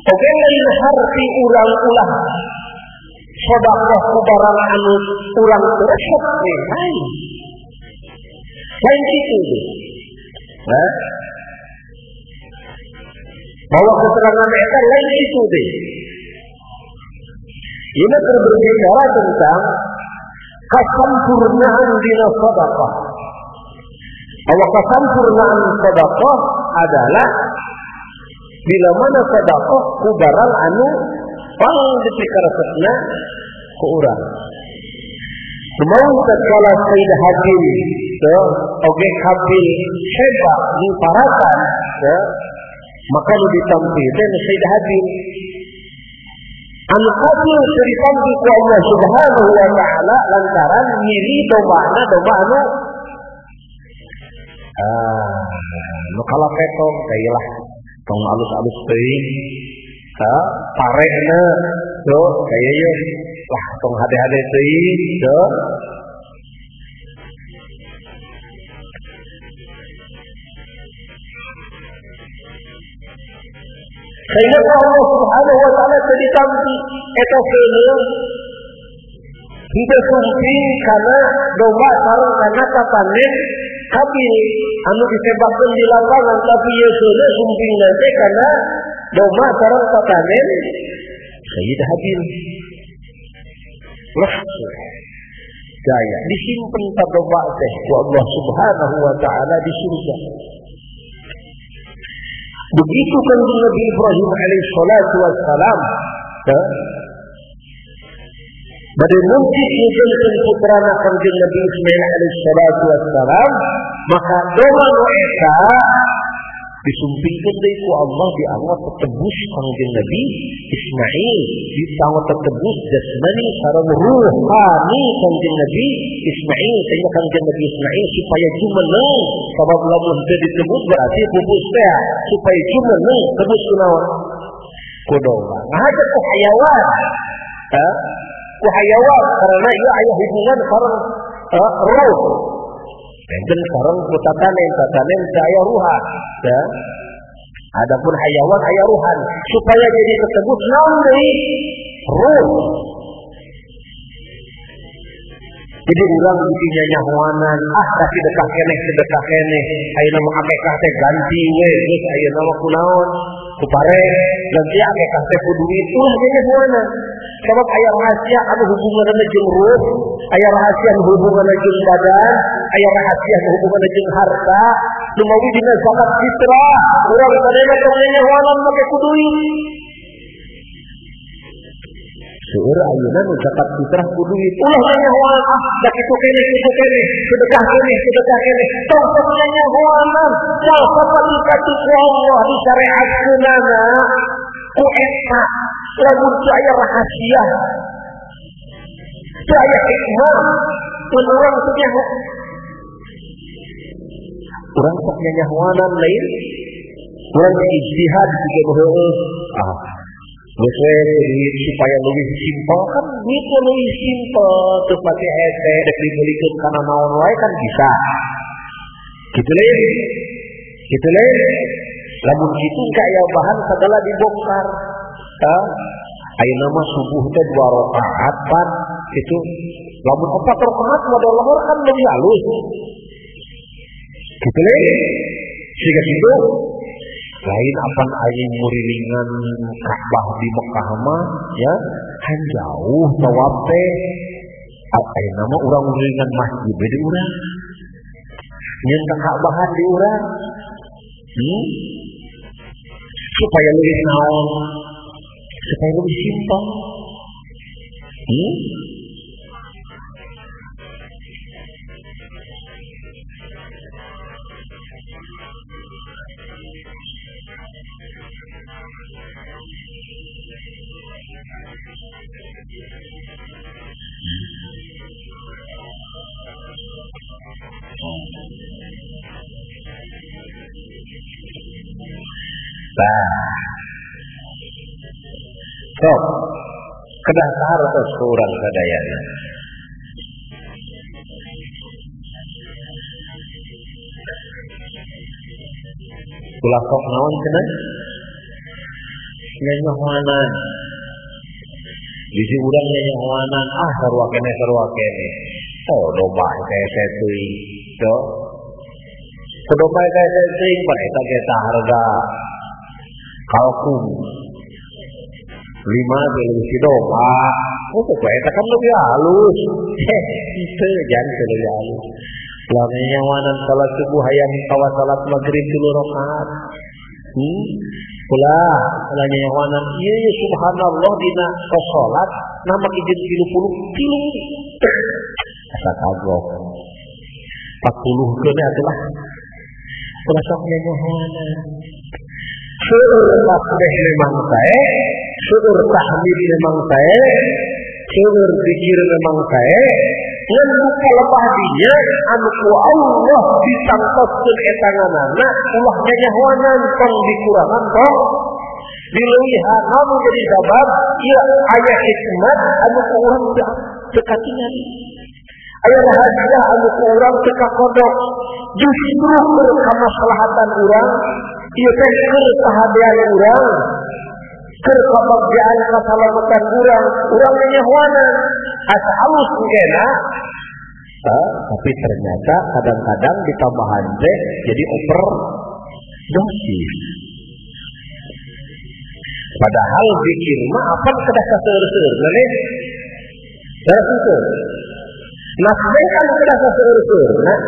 oge lain harti urang ulah sedekah ku barang anu urang teu resep lain kitu nah bahwa keterangan eta lain kitu deh ini berbicara tentang kesampurnaan dina sedekah. Bahwa kesampurnaan sedekah adalah bila mana sedekah ku barang anu pang dipikaresepna ku urang. Semau tatkala Sayyid Habil oge kabil hebat di parakan maka lu ditampilkan Sayyid Habil anu kabil ditampil ku Allah Subhanahu wa taala lantaran nyiri domana domba anu nu kalapetong kailah tong alus-alus teuing paregna do kaya ye lah tong hade-hade teuing do sehingga Allah Subhanahu wa taala tadi tampi eta feuleuh henteu sumping kana domba sareng kana papanen kabil anu disebabkeun di lapangan tapi ieu feuleuh sumpingna teh kana domba sareng papanen Sayyid Habil gaya disimpen ta domba teh ku Allah Subhanahu wa taala di surga. Begitu kanjeng Nabi Ibrahim alaihi salatu wassalam bade muncik ngeujeulkeun putrana kanjeng Nabi Ismail alaihi salatu wassalam maka domba nu eta disumpingkeun deui ku Allah dianggot tetebus Kangjeng Nabi Ismail, dianggot tetebus jasmani sareng ruhani Kangjeng Nabi Ismail, sehingga Kangjeng Nabi Ismail supaya jumeneng sabab lamun teu ditebus berarti pupus teh supaya jumeneng tebus kunaon kudoa ngajak ku hayawan ku hayawan karena ieu aya hubungan sareng ruh dan sareng tatanen aya ruhan ya. Adapun hayawan aya ruhan supaya jadi tersebut naon deui ruh. Jadi urang bikinnya nyahuanan tapi sedekah keneh ayeuna mah akekah teh ganti we geus ayeuna mah kunaon ku pare ganti akekah teh ku duit ulah ge nyahuanan sabab aya rahasia anu hubunganna jeung ruh, aya rahasia anu hubunganna jeung badan, aya rahasia anu hubunganna jeung harta nu mawi dina zakat fitrah urang sadaya keur nyahuanan make ku duit. Seueur ayeuna nu zakat fitrah ku duit ulah nyahuanan da kitu keneh sedekah keneh tong nyahuanan jalsa pati ku Allah disyariatkeunana ku eta lamun teu aya rahasia teu aya hikmah urang teu nyaho urang sok nyahuanan lain urang ijtihad juga heueuh geus we supaya leuwih simpel kan gitu leuwih simpel teu pake hese dek dibeulikeun kana naon wae kan bisa kitu lain lamun kitu ka aya bahan segala dibongkar ayeuna mah subuh teh 2 rakaat pan kitu lamun 4 rakaat modal lohor kan lebih halus kitu lain siga kitu lain apan aing murilingan Ka'bah di Mekah mah ya han jauh tawaf teh ayeuna mah urang murilingan masjid di urang nyen ka Ka'bahan di urang supaya lebih naon supaya lebih simpel sok kedah hartos urang sadayana ulah sok naon cenah nyahuanan bisi urang nyahuanan sarua keneh domba kae teuing do domba kae teuing pan eta ge harga kalkun 5 beli domba kok eta kan lebih halus itu jangan lebih halus lamun nyawanan salat subuh hayang kawa salat maghrib 3 rakaat ulah nyawanan ieu subhanallah dina salat nama izin 30 asa kagok 40 keun atuh ulah sok nyawanan seueur tasbih memang sae seueur tahmid memang sae seueur zikir memang sae ngan buka lebah dinya anu ku Allah ditangkoskeun eta nganana ulah nyahuanan tong dikurangan tong dileuwihan namun jadi sabab ieu aya hikmat anu ku urang teu katingan aya rahasia anu ku urang teu kakodok justru keur kamaslahatan urang ieu teh keur kahadean urang keur kabagjaan kasalamatan urang nyahuanan asa halus engkena tapi ternyata kadang-kadang ditambahan teh jadi overdosis padahal zikir mah apa kedah kaseur-seur neh kaseur nasbih kan kedah kaseur-seur nah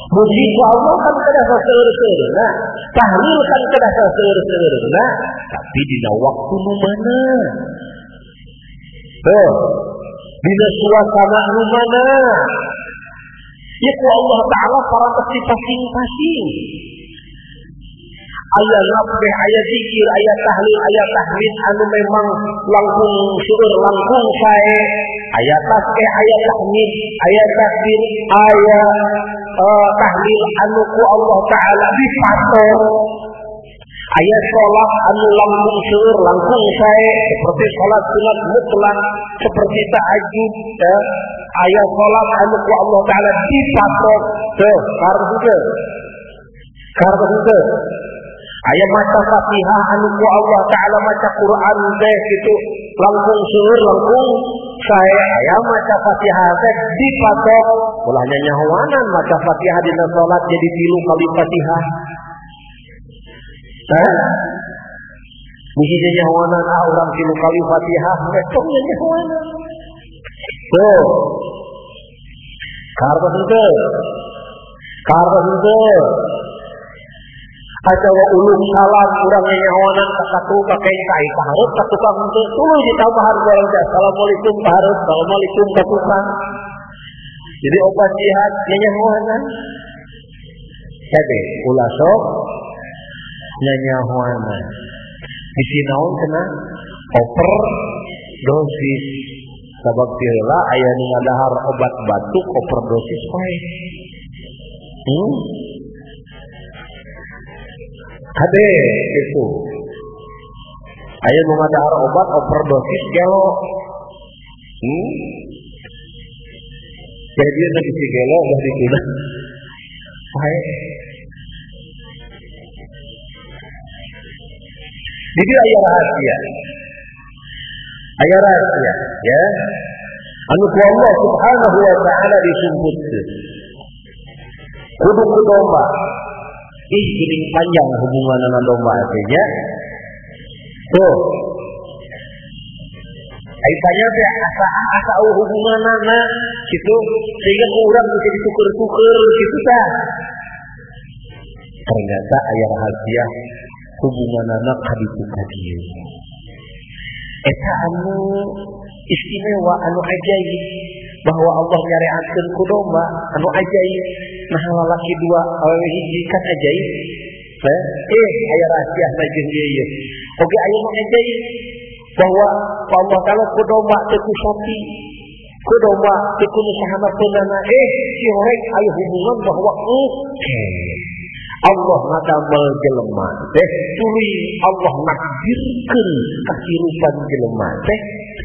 muji ku Allah kan kedah kaseur-seur nah tahlil kan kedah kaseur-seur nah tapi dina waktu nu mana dina suasana nu mana ya ku Allah Ta'ala para pasti pasing-pasing aya nafih, aya zikir, aya tahlil, aya tahmid anu memang langkung seueur langkung sae, aya tasbih, aya tahmid, aya takbir, aya tahlil anu ku Allah taala dipatok. Aya sholat anu langkung seueur langkung sae seperti sholat sunat mutlak, seperti tahajud, aya sholat anu ku Allah taala dipatok teu kareudeung. Aya maca Fatihah anu ku Allah taala maca Quran teh kitu langkung seueur langkung sae, aya maca Fatihah teh dipatok ulah nyanyahoanan maca Fatihah dina salat jadi 3 kali Fatihah. Bisi nyanyahoanan urang 3 kali Fatihah betok nyanyahoanan. Tuh. Kareudeung. Ajawa ulum salam urang nyanyahoanan ka satu pakai kai kaharep ka tukang teu tuluy ditambahan ku urang teh assalamualaikum kaharep assalamualaikum ka tukang. Jadi obat jihad nyanyahoanan. Sabe ulah sok nyanyahoanan. Bisi naon cenah overdosis. Sabab heula aya nu ngadahar obat batuk overdosis wae. Hade itu. Aya nu ngadahar obat overdosis gelo. Jadi dia bisi gelo udah dipilih. Wae. Jadi aya rahasia ya. Anu ku Allah Subhanahu wa taala disumputkeun. Kudu ku domba. Geuning panjang hubunganna domba teh nya. Tuh. Aitanya teh asa hubunganna kitu sehingga urang bisa dituker-tuker kitu tah. Ternyata aya rahasia hubunganna ka ditu ka dieu. Eta anu istimewa anu ajaib bahwa Allah nyareatkeun ku domba anu ajaib. Nah lalaki dua awewe hiji kan ajaib. Aya rahasia na jeung ieu. Oge aya nu ajaib bahwa Allah taala ku domba teu ku sapi. Ku domba teu ku sahana peunana. Si horeg aya hubungan bahwa Allah ngadamel jelema teh tuluy Allah nakdirkeun kahirupan jelema teh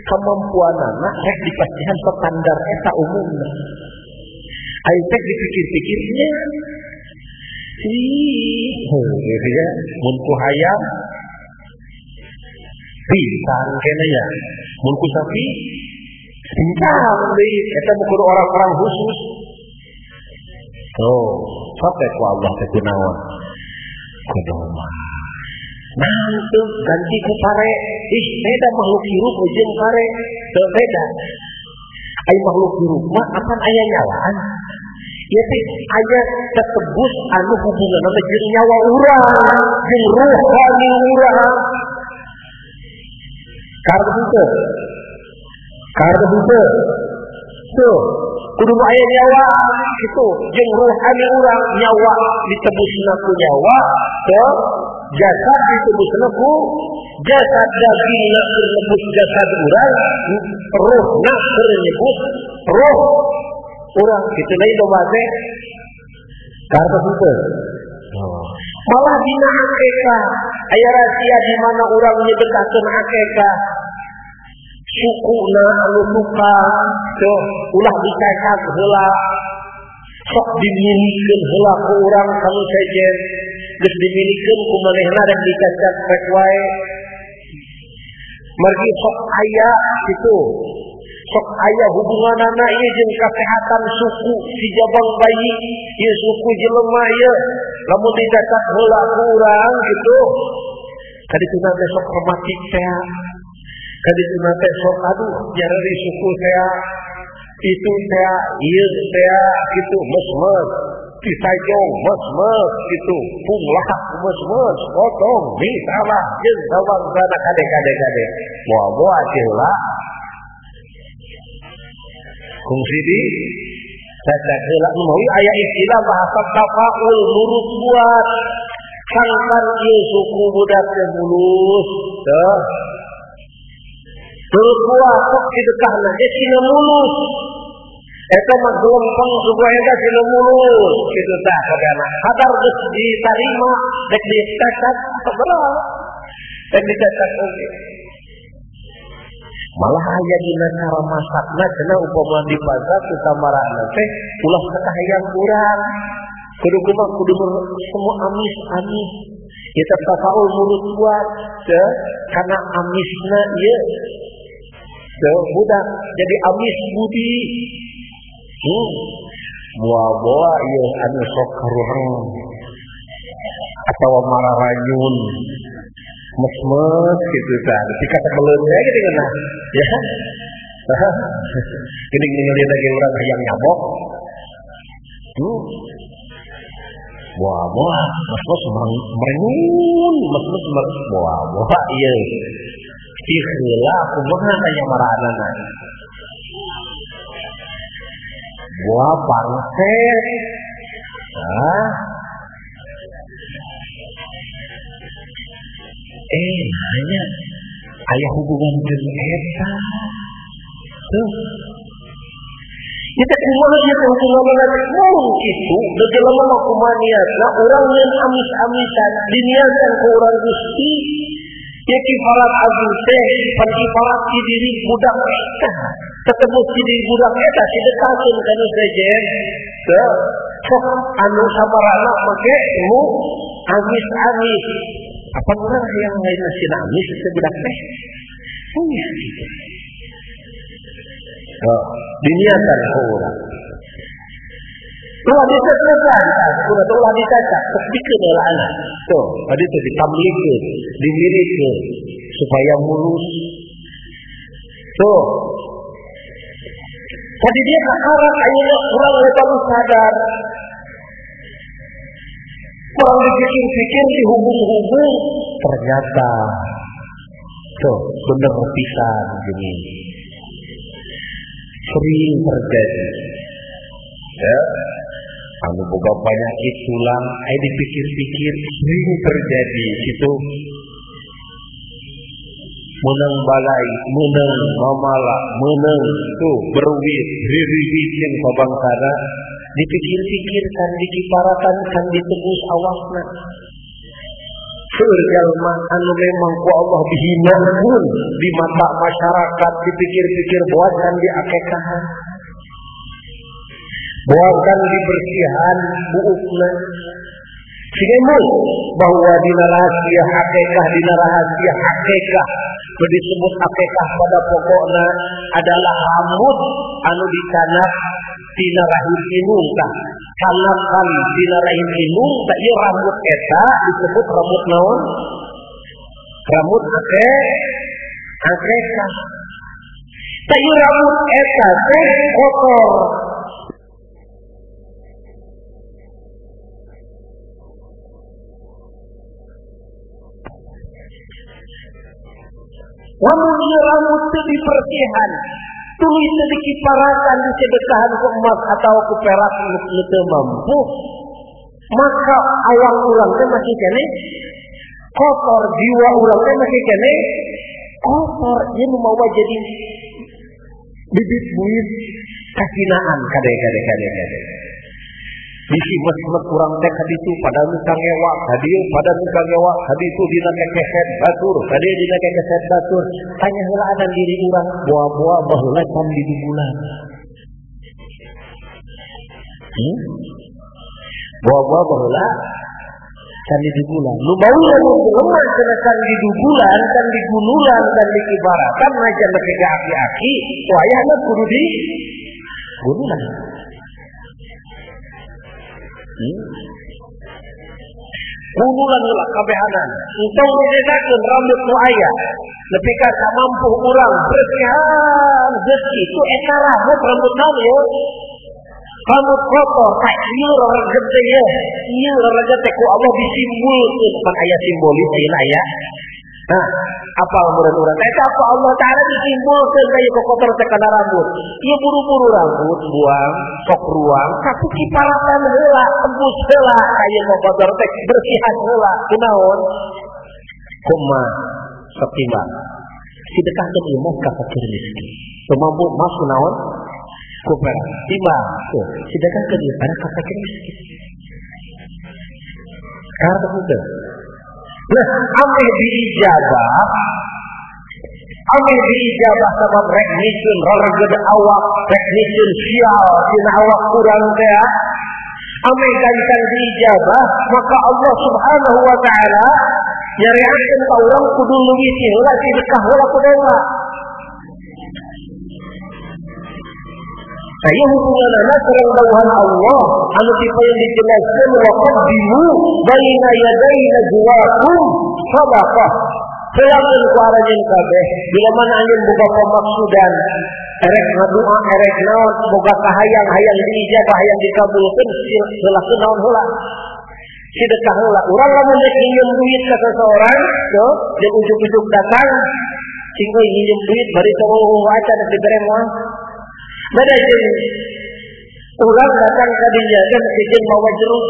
kemampuanana rek dipastihan standar eta umumna. Aya teh dipikir-pikirnya. Ya, mun ku hayam bintang kene ya. Mun ku sapi bintang deui eta kudu orang-orang khusus. Sampai ku Allah teh kunaon? Ku domba. Nah itu ganti ku pare. Beda makhluk hirup jeung pare. Teu beda. Ai makhluk hirup mah akan aya nyawaan. Ieu teh aya tetebus anu hubunganna jeung nyawa urang, jeung ruhani urang. Kareudeung. Tuh, kudu aya nyawa gitu, jeung ruhani urang nyawa ditebusna ku nyawa, teu jasad ditebusna ku jasad dagingna tebus jasad urang, ruhna tebus ruh urang kitu deui domba teh. Kareudeung. Malah dina akekah aya rahasia di mana urang nyebutakeun akekah. Sukuna anu tukang teu ulah dicacak heula sok dimilikeun heula ku urang kanu sejen geus dimilikeun ku manehna rek dicacak rek wae margi sok aya kitu sok aya hubunganana ieu jeung kasehatan suku si jabang bayi ieu suku jelema ieu lamun dicacak heula ku urang kitu kadituna teh sok rematik teh kadituna teh sok aduh jarari suku saya itu saya ieu saya gitu mesmes disajong mesmes gitu punglah mesmes potong misalah jeung sawangsana kade moal-moal heula kungsi di cacak heula nu aya istilah bahasa tafaul nurut buat sangkan ieu suku budak teh mulus teh. Terus gua sok sedekahna ge sina mulus. Eta mah gelempeng suku eta sina mulus kitu tah kadana. Hadar geus ditarima dek dicacat sabaraha. Dek dicacat oge. Malah aya dina cara masakna cenah upama di pasar ku samarana teh ulah kakahayang urang. Kudu semua amis-amis. Kita tafaul mulut buat teh kana amisna ieu. Teh budak jadi amis budi. Boa-boa ieu anu sok karuheng atawa mararanyun. Mes-mes gitu kan. Ketika tebeleun we gitu kan. Ya. Ini ningali lagi urang hayang nyabok. Boa-boa, mes-mes merengun, mes-mes boa-boa ieu. Ih heula kumaha aya marahanana. Boa pangset. Nanya aya hubungan jeung eta. Tuh. Kita kumaha ieu teh hubunganna mung kitu, da jelema mah kumaha niatna urang yang amis-amisan diniatkan ku urang Gusti. Ye kifarat agung teh kifarat di diri budak eta. Ketemu di diri budak eta sedekahkeun kana sejen. Teu. Sok anu sabarana make mu amis-amis. Apa orang yang lain masih nangis sebudak teh? Punya gitu. Diniatan orang. Tuh dicatat, ulah dicatat. Sedikit lah anak. Tuh, tadi itu ditamlikin, dimirikin supaya mulus. Tuh. Tadi dia keharap ayeuna urang baru sadar. Orang dipikir-pikir dihubung-hubung ternyata tuh bener pisan gini sering terjadi ya anu boga penyakit tulang dipikir-pikir sering terjadi itu menang balai menang mamala menang tuh berwit riribikin pabangsana dipikir-pikir kan dikiparatan kan ditebus awasna jalma anu memang ku Allah dihina pun di mata masyarakat dipikir-pikir buatkan diakekahan buatkan dibersihan buukna sinemu bahwa dina rahasia hakikah disebut akikah pada pokokna adalah rambut anu dicanak tina rahim indung tah canakan tina rahim indung tah ieu rambut eta disebut rambut naon rambut akikah tah ieu rambut eta teh kotor namun rambut itu dibersihan tulis dikiparakan disedekahan ke emas atau ke perak untuk mampu maka awak ulang teh masih kene kotor jiwa ulang teh masih kene kotor dia mau jadi bibit buit kasinaan kade bisi mesmet kurang teh kaditu pada nuka ngewa kaditu dina kekeset batur kadi dina kekeset batur tanya heula adan diri urang boa-boa baheula can di bulan boa-boa baheula can di bulan lu bau anu lemah cenah can di bulan can di gunulan can di kibaratan najan make aki-aki wayahna kudu di gunulan Kunulan ulah kabehanan. Engkau menyesakeun rambut nu aya, nepi ka samampu urang bersihan rezeki itu eta rambut naon ya? Rambut kotor, tak ieu reget teh ya. Ieu reget teh ku Allah disimbulkeun pan aya simbolis ayeuna aya. Nah, apal murah-murah. Eta apa Allah Ta'ala disimpulkan kaya kokotor tekana rambut. Ia buru-buru rambut buang, sok ruang, tapi kiparatan heula, tembus heula kaya kokotor teh bersihan heula. Kunaon? Koma setimbang. Sedekahkeun imah ka fakir miskin. Mampu mas kunaon? Kupera. Timbang. Sedekahkeun imah ka fakir miskin. Karena itu. Nah, ameh diijabah sebab recognition raraged awak recognition sial dina awak kurang teh ameh kaitan diijabah maka Allah Subhanahu wa taala nyariakeun ka urang kudu leuwih heula sedekah heula ku dewa. Saya hubunganana sareng dawuhan Allah anu tipe yang dijelaskan waqaddimu baina yaday najwaakum sadaqah. Selamun ku arajeun kabeh bila mana anjeun boga pamaksudan erek ngadua erek naon boga kahayang-hayang diijabah hayang dikabulkeun silahkeun naon heula. Sedekah heula. Urang lamun rek nginjem duit ka seseorang, tuh, jeung ujug-ujug datang cing euy nginjem duit bari teueuh acan dibere moal. Beda jeung urang datang ka dinya kan dijeun bawa jeruk.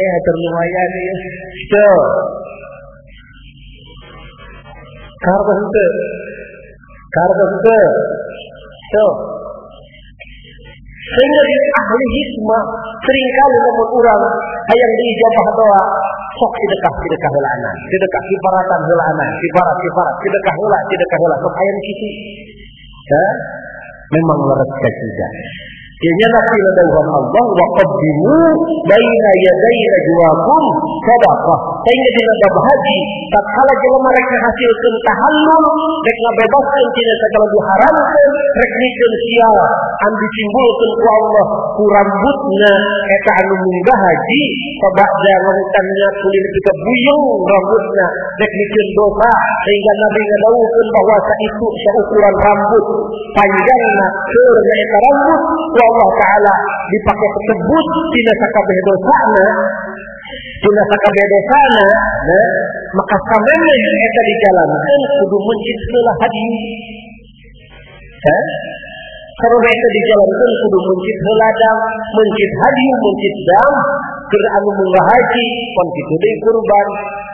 Atur lumayan ieu. Tuh. Karba henteu. Tuh. Sehingga di ahli hikmah seringkali lamun urang hayang diijabah doa sok sedekah heulaanan. Sedekah kiparatan heulaanan, kiparat sedekah heula sok aya kitu. Memang leres kajian. Ianya nasi ladauhan Allah wa qaddimu baina yaday najwaakum sadaqah. Sehingga dina bab haji tatkala jelema rek ngahasilkeun tahallul rek ngabebaskeun tina sagala diharamkeun rek nikeun sial anu ditimbulkeun ku Allah ku rambutna eta anu munggah haji sabada ngarutanna kulit pika buyung rambutna rek nikeun dosa sehingga Nabi ngadawuhkeun bahwa saitu saukuran rambut panjangna keurna eta rambut Allah Ta'ala dipakai tersebut tina sakabeh dosana maka samana yang eta dijalankan kudu mencit heula hadi sareng eta dijalankan kudu mencit heula dam mencit hadi mencit dam keur anu munggah haji pon kitu deui kurban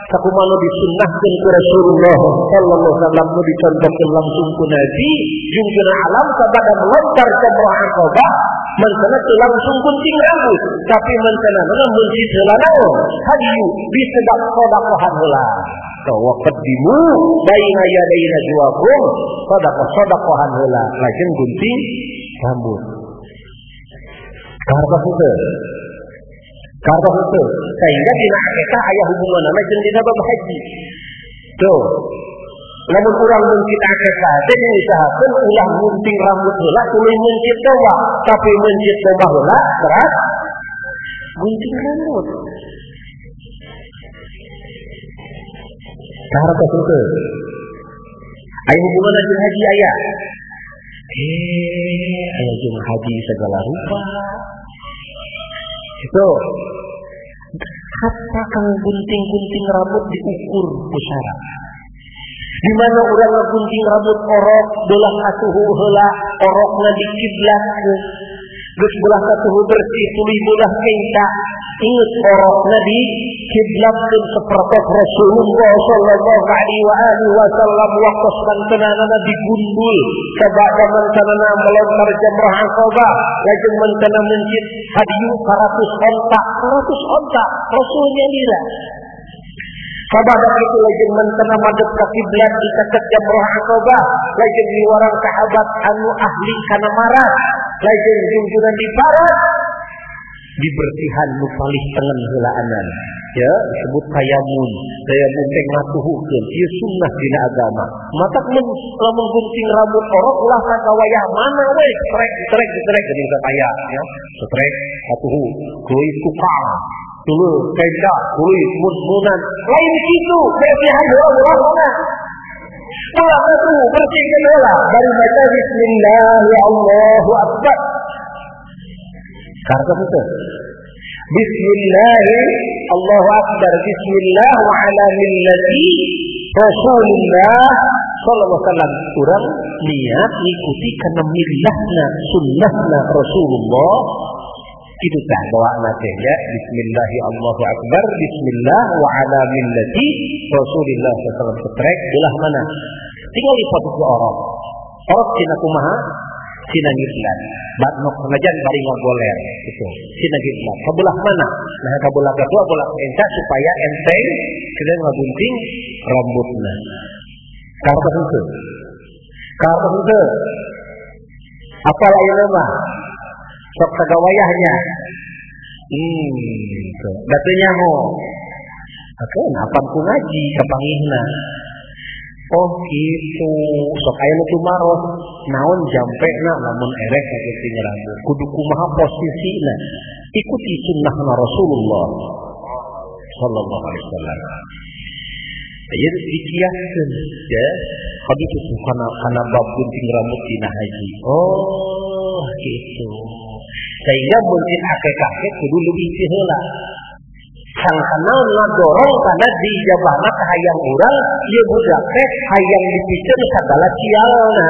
sakumaha disunnahkeun ku Rasulullah sallallahu alaihi wasallam nu dicontohkeun langsung ku Nabi junjuna alam sabada melontar jamrah Aqabah mantena teu langsung gunting rambut tapi mantena mencit heula naon hadiyu disebab sedekah heula wa qaddimu baina yaday najwaakum sedekah heula lajeng gunting rambut karena itu sehingga dina akikah aya hubunganna jeung dina bab haji. Tuh. Lamun urang mencit akikah teh usahakeun ulah gunting rambut heula tuluy mencit doa, tapi mencit doa heula teras gunting rambut. Karena itu aya hubunganna jeung haji aya. Aya jeung haji segala rupa. Itu hatta kang gunting-gunting rambut diukur pusara. Di mana urang gunting rambut orok belah katuhu heula orokna dikiblatkeun. Geus belah katuhu bersih tuluy belah keita. Ingat orokna dikiblatkeun sapertos Rasulullah sallallahu alaihi wasallam waktu mantanana digundul sabada mantanana melontar jamrah Aqabah lajeng mantana mencit hadiyu 100 onta Rasulnya lila sabada itu lajeng mantana madep ka kiblat di caket jamrah Aqabah lajeng diwarang sahabat anu ahli kana marat lajeng junjunan di parat dibersihan nu palih tengen heulaanan ya disebut tayamun teh ngatuhukeun ieu sunnah dina agama matak lamun gunting rambut orok ulah sagawayah mana we strek geuning sataya ya strek atuhu kuy tukang tuluy tenda kuy mun-munan lain kitu bersihan heula urangna ulah atuh bersihkeun heula bari baca bismillah ya Allahu akbar. Karena itu Bismillah, Allahu Akbar, Bismillah wa ala millati Rasulullah sallallahu alaihi wasallam. Urang niat ngikuti kana millahna sunnahna Rasulullah. Itu tah doana teh ya, Bismillah Allahu Akbar, Bismillah wa ala millati Rasulullah sallallahu alaihi wasallam. Setrek belah mana? Tinggal lipat ke orang. Orang cina kumaha? Cina ngitlan. Batnok pengajan bari ngagoler itu. Cina ngitlan. Kabelah mana? Nah kabelah kedua belah enta supaya enteng kita ngabunting rambutna. Karena itu. Karena itu. Apa lain mah? Sok sagawayahnya. Datunya ho. Aku napan ku ngaji kapangihna. Oh gitu. Sok aya nu tumaros. Naon jampena lamun erek sakitu rambut. Kudu kumaha posisina. Ikuti sunnahna Rasulullah sallallahu alaihi wasallam. Aya dikiaskeun ya. Hadis itu kana bab gunting rambut dina haji. Oh gitu. Sehingga mungkin akekah kudu lebih heula. Sang kenal ngadorong karena di jabana ke hayang urang ieu budak teh hayang dipikeun sagala cialna.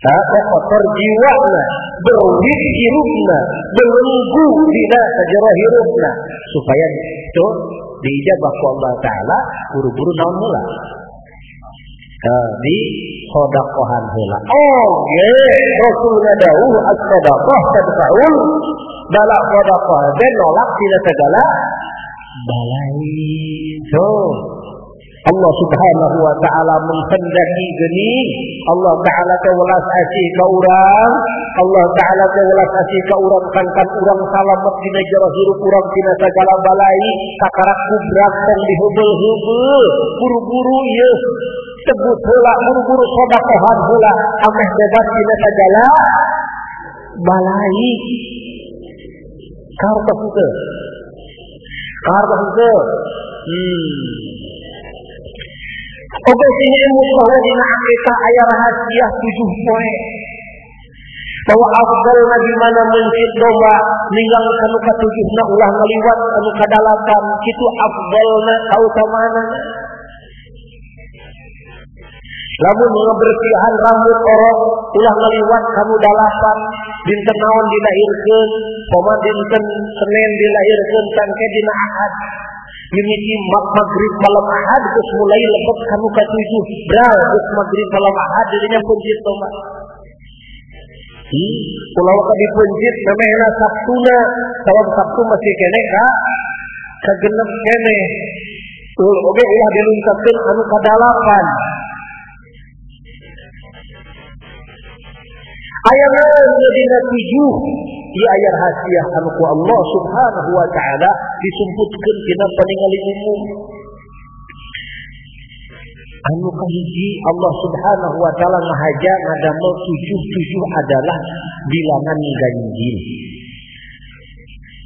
Kotor jiwana, berwit hirupna, belenggu dina sajara hirupna supaya itu diijabah ku Allah Ta'ala buru-buru naon heula. Di sedekahan heula. Oh ye, Rasulullah dawuh as-sadaqah tadfa'ul bala sadaqah dan nolak tina segala balai. So Allah Subhanahu wa Ta'ala menghendaki geni Allah Ta'ala tewelas asih ka urang, Allah Ta'ala tewelas asih ka urang kangkan urang salamet dina jero hirup urang tina sagala balai, sakarak kubrak tong diheubeuh-heubeuh, buru-buru ieu tebut heula, buru-buru sedekahan heula, ameh bebas dina sagala balai. Kartos itu. Oke sini ilmu bahwa dina akikah aya rahasia 7 poe. Bahwa afdal nabi mana mencit domba ninggal kanu katujuhna ulah ngaliwat anu kadalapan kitu afdalna kautamana. Lamun ngebersihan rambut orok ulah ngaliwat kanu dalapan dinten naon dilahirkeun poma dinten Senin dilahirkeun tangke dina Ahad. Mimiti maghrib malam Ahad geus mulai lebet kanu katujuh. Bral geus maghrib malam Ahad dirinya pencit domba. Ulah ka dipencit namehna Sabtuna, sabab Sabtu masih kene ka genep kene. Oge ulah dilungkapkeun anu kadalapan. Ayat dina 7 ieu aya rahasia anu ku Allah Subhanahu wa Ta'ala disumputkeun tina paningali umum. Anu kahiji Allah Subhanahu wa Ta'ala ngahaja ngadamel 7 adalah bilangan ganjil.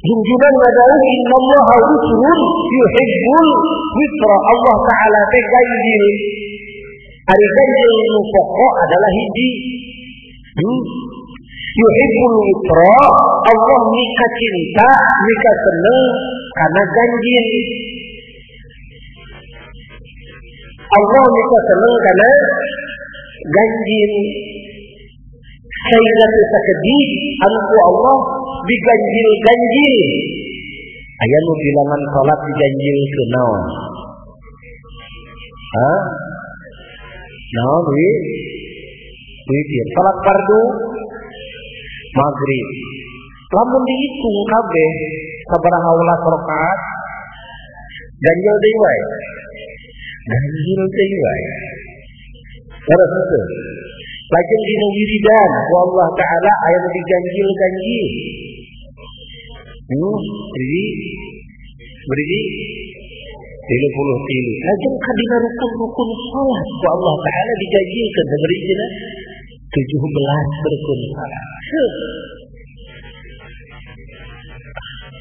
Junjunan ngadawuh innallaha witrun yuhibbul witra. Allah Ta'ala teh ganjil. Ari ganjil nu pokok adalah hiji. Yuhibbul witra, Allah nika cinta, nika seneng karena ganjil. Allah nika seneng karena ganjil. Sehingga sakedih anu Allah diganjil-ganjil. Aya nu bilangan salat diganjil ke naon? Naon wi? Salat fardu maghrib. Lamun dihitung kabeh sabaraha ulas rakaat ganjil deui wae. Ganjil deui wae. Terus itu. Lajeng dina wiridan ku Allah Ta'ala aya nu diganjil-ganjil. Beridi 33. Lajeng ka dina rukun-rukun salat ku Allah Ta'ala diganjilkeun saberijina 17 berukun salat.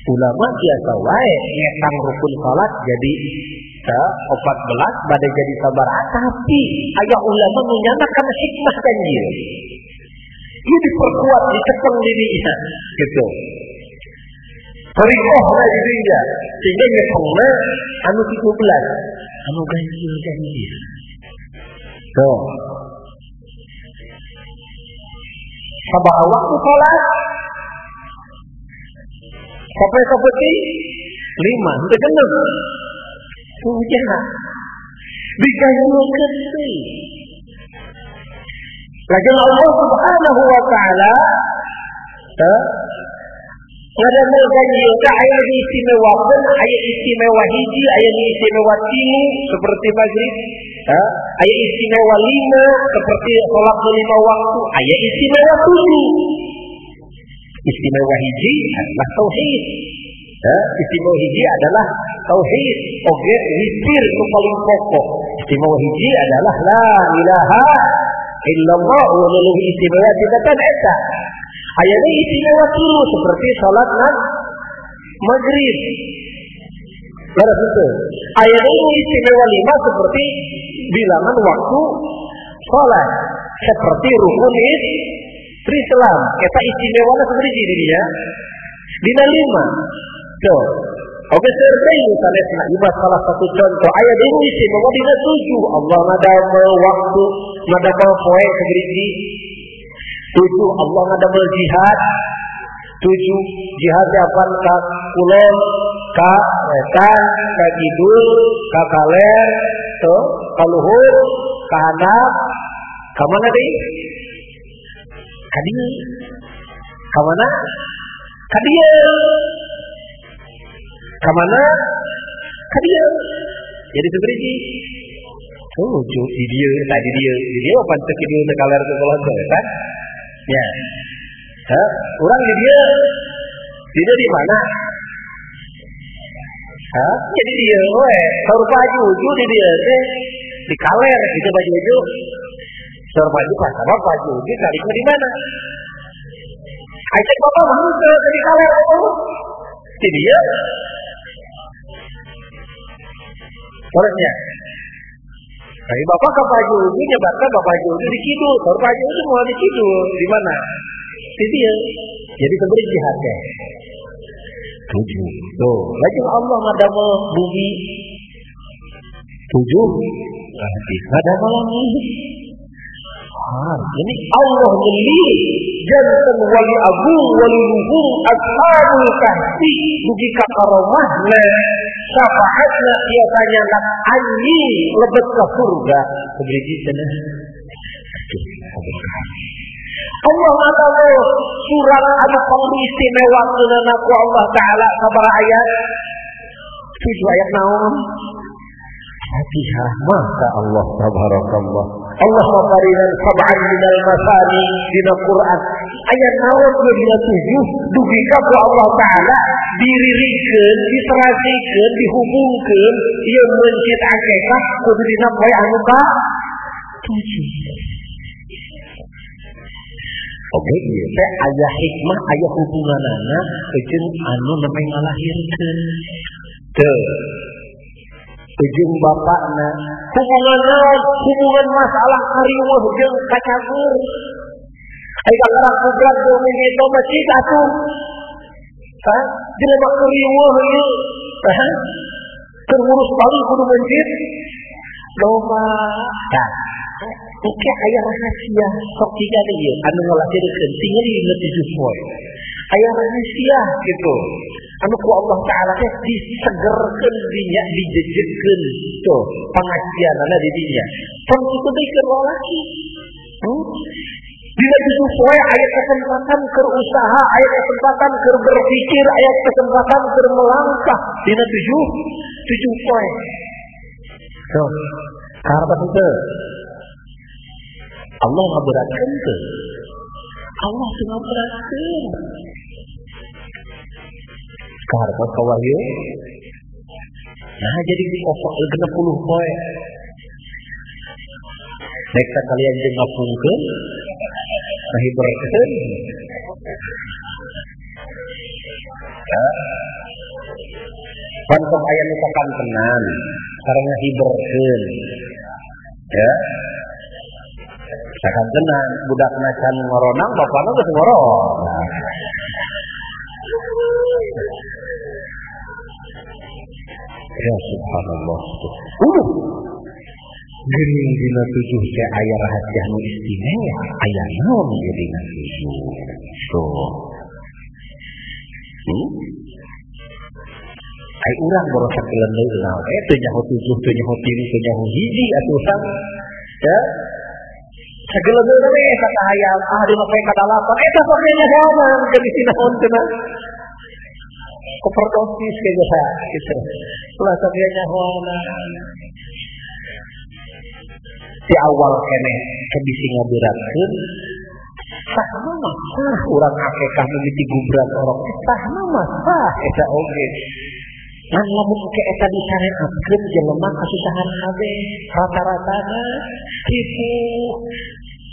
Ulama biasa wae ngetang rukun salat jadi 14 bade jadi sabaraha, tapi aya ulama menyatakan hikmah ganjil. Ieu diperkuat dicepeng dirinya gitu. Berikoh lah dirinya. Sehingga nyekongnya anu 17. Anu ganjil dia. So. Sabah waktu sholat. Sampai seperti 5. Itu genep. Hujan. Diganjilkan sih. Lakin Allah Subhanahu wa ta'ala ada mengganjilkan ayat istimewa pun, ayat istimewa hiji, ayat istimewa tilu seperti maghrib, ayat istimewa 5 seperti sholat 5 waktu, ayat istimewa 7. Istimewa hiji adalah tauhid. Istimewa hiji adalah tauhid. Oke, witir itu paling pokok. Istimewa hiji adalah la ilaha illallah wa lillahi istimewa tingkatan eta. Ayatnya istimewa dulu seperti salat maghrib. Beres itu. Ayatnya istimewa 5 seperti bilangan waktu salat, seperti rukun Islam. Kita istimewa seperti dirinya. Dina 5. Tuh. Oke, serta misalnya ibas salah satu contoh ayat ini istimewa dina 7. Allah ngadamel waktu, ngadamel poe seperti 7. Allah ngadamel jihad. 7. Jihad apa? Ka kulon, ka wetan, ka kidul, ka kaler, tuh, ka luhur, ka handap. Ka mana deh? Ka dieu. Ka mana? Ka dieu. Kamana? Kadia. Jadi seperti tujuh di dia, tadi dia apa sekidu sekalar ke kolon kan? Ya. Orang di dia di mana? Jadi dia, kalau baju di dia di kaler itu baju sor baju pas apa baju di tarik di mana? Aisyah bapak mau dari kaler apa? Di dia. Orangnya. Tapi bapak ke baju itu nyebarkan bapak baju itu di kidul. Bapak baju itu mau di kidul. Di mana? Di dia. Jadi seperti jihadnya. 7. Tuh. Lagi Allah ngadamel bumi. 7. Berarti ngadamel langit. Ini Allah beli jantan wali abu wali luhur ashabul kahfi bugi kakaromahna syafaatna biasanya nak anjing lebet ke surga seperti sana. Allah mengatakan surat ada istimewa dengan aku Allah Taala sabar ayat 7 ayat naon Fatihah. Maka Allah tabarakallah Allah mafarinan sab'an minal masani dina Quran ayat naon dina 7 dugi ka Allah Taala diririkeun diserasikeun dihubungkeun ieu mencit akekah kudu dina poe anu ka 7. Oke, ieu teh aya hikmah aya hubunganana jeung anu nemeh ngalahirkeun. Teu jeung bapakna hubungan masalah kariweuh jeung kacagur ai karak budak jeung itu masih satu jelema kariweuh ieu keur ngurus bali kudu mencit loba oke aya rahasia sok tiga ieu anu ngalahirkeun tinggal dina 7 poe aya rahasia gitu anu ku Allah Ta'ala teh disegerkeun dinya dijejekeun tuh pangajianana di dinya pun kitu teh keur lalaki dina 7 poe aya kesempatan keur usaha aya kesempatan keur berpikir aya kesempatan keur melangkah dina 7 poe tuh karepat teu Allah ngaberatkeun teu Allah teu ngaberatkeun kahartos kawahyu. Nah jadi kosok 60 poe. Nek kalian jeung ngapungkeun ngahiberkeun. Ya. Pantom aya nu kakantenan sareng ngahiberkeun. Ya. Sakantenan budakna can ngoronang bapana geus ngoron. Ya subhanallah. Gening dina 7 teh aya rahasia nu istimewa, aya naon di dina 7. So. Ai urang boros sakeun deui naon teu nyaho 7 teu nyaho 3 teu nyaho hiji atuh sang. Ya. Sageuleuh deui we satahayang dina poe kadalapan eta pake nyahoan jadi sinaon cenah. Overdosis kayaknya gitu. Setelah dia nyahoan di awal kene kebisi ngaberatkeun sahna mah urang akekah mimiti gubran orok sahna mah eta oge. Ngan lamun ke eta disareatkeun jelema kasusahan kabeh rata-ratana kitu.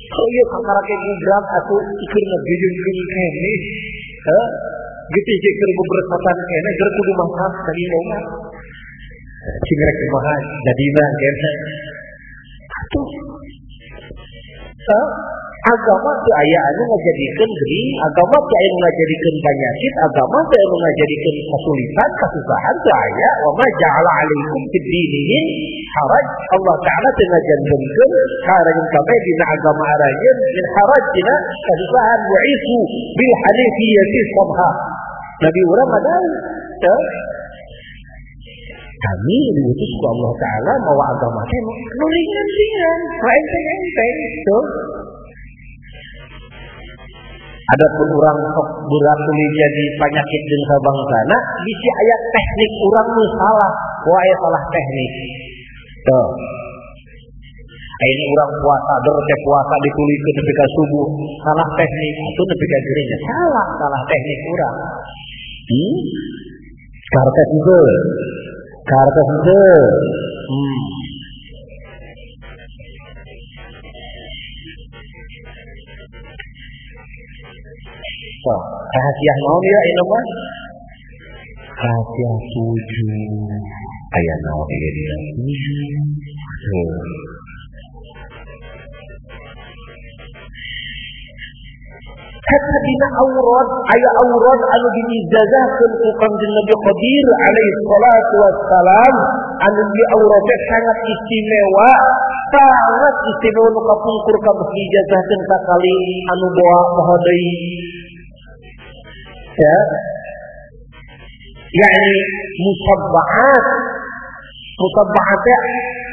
Oh iya kamarake gubran atuh ikeur ngejujung kene. Heh gitu je keur beberatan kene keur kudu masak dari loma. Cingrek kumaha dadina kene. Atuh. Agama teu aya anu ngajadikeun geuning, agama teu aya ngajadikeun penyakit, agama teu aya ngajadikeun kesulitan, kesusahan teu aya. Wa ma ja'ala 'alaikum fid dini haraj. Allah Ta'ala teu ngajantenkeun karajeun kabeh dina agama arajeun min haraj dina kesusahan wa isu bil hanifiyyati samha. Nabi urang adawi teu kami diutus ku Allah Ta'ala mawa agama teh nu ringan-ringan, enteng-enteng teu. Adapun urang sok berat tuluy jadi penyakit jeung sabangsana bisi aya teknik urang nu salah, aya salah teknik. Tuh. Ayeuna urang puasa teh puasa ditulikeun nepi ka subuh, salah teknik, atuh nepi ka gereja salah teknik urang. Kartes henteu. Rahasia naon ya ini mah? Rahasia 7. Aya naon ieu dina 7. Kata dina aurat, aya aurat anu dinijazahkeun ku Kanjeng Nabi Qadir alaihi salatu wassalam, anu di aurat sangat istimewa, sangat istimewa nu kapungkur ka dijazahkeun sakali anu boa moho deui. Ya. Yani musabbahat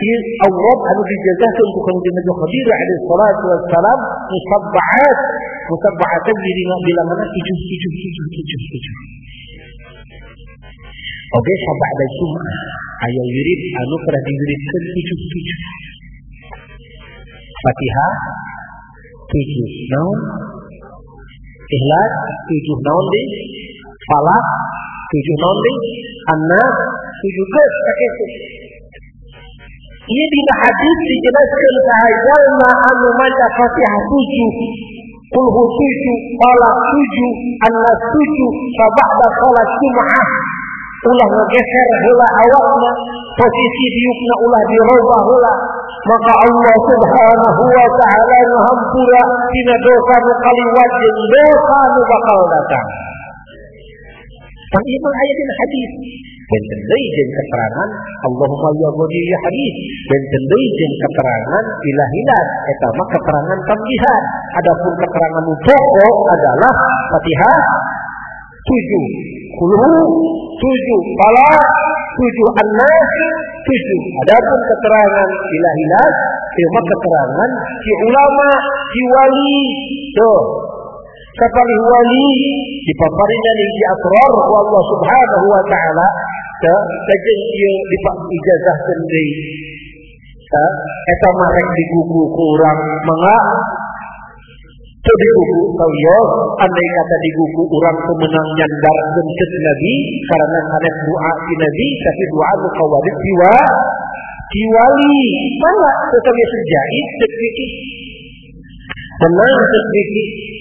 ieu aurat anu dijazahkeun ku Kanjeng Nabi Qadir alaihi salatu wassalam, musabbahat dina bilanganna 7. Oke, sabada Jumat aya wirid anu keur diwiridkeun 7. Fatihah 7 naon? Ikhlas 7 naon deui? Falaq 7 naon deui? An-Nas 7 geus sakitu. Ieu dina hadis dijelaskeun sahajalna anu maca Fatihah 7, Qul hu 7, Falaq 7, An-Nas 7 sabada salat Jumat. Ulah ngegeser heula awakna, posisi diukna ulah dirubah heula. Maka Allah Subhanahu wa Ta'ala ngahampura dina dosa nu kaliwat jeung dosa nu bakal datang. Pan ieu mah aya dina hadis. Benten deui jeung keterangan Allahumma ya ghani ya hadis. Benten deui jeung keterangan ilahilat eta mah keterangan tambihan. Adapun keterangan nu pokok adalah Fatihah 7, Qul hu 7, Falaq 7, An-Nas 7. Adapun keterangan ilahilat ieu mah keterangan si ulama, si wali. Tuh. Kapalih wali dipaparina di asrar ku Allah Subhanahu wa Ta'ala kajeng ieu ijazahkeun deui. Eta mah rek digugu ku urang mangga teu digugu sauyos andai kata digugu urang teu meunang nyandarkeun ceuk Nabi karena sanes doa ti Nabi tapi doa nu kawadid ti wali mangga teu sami sejaid ceuk iki tenang ceuk iki.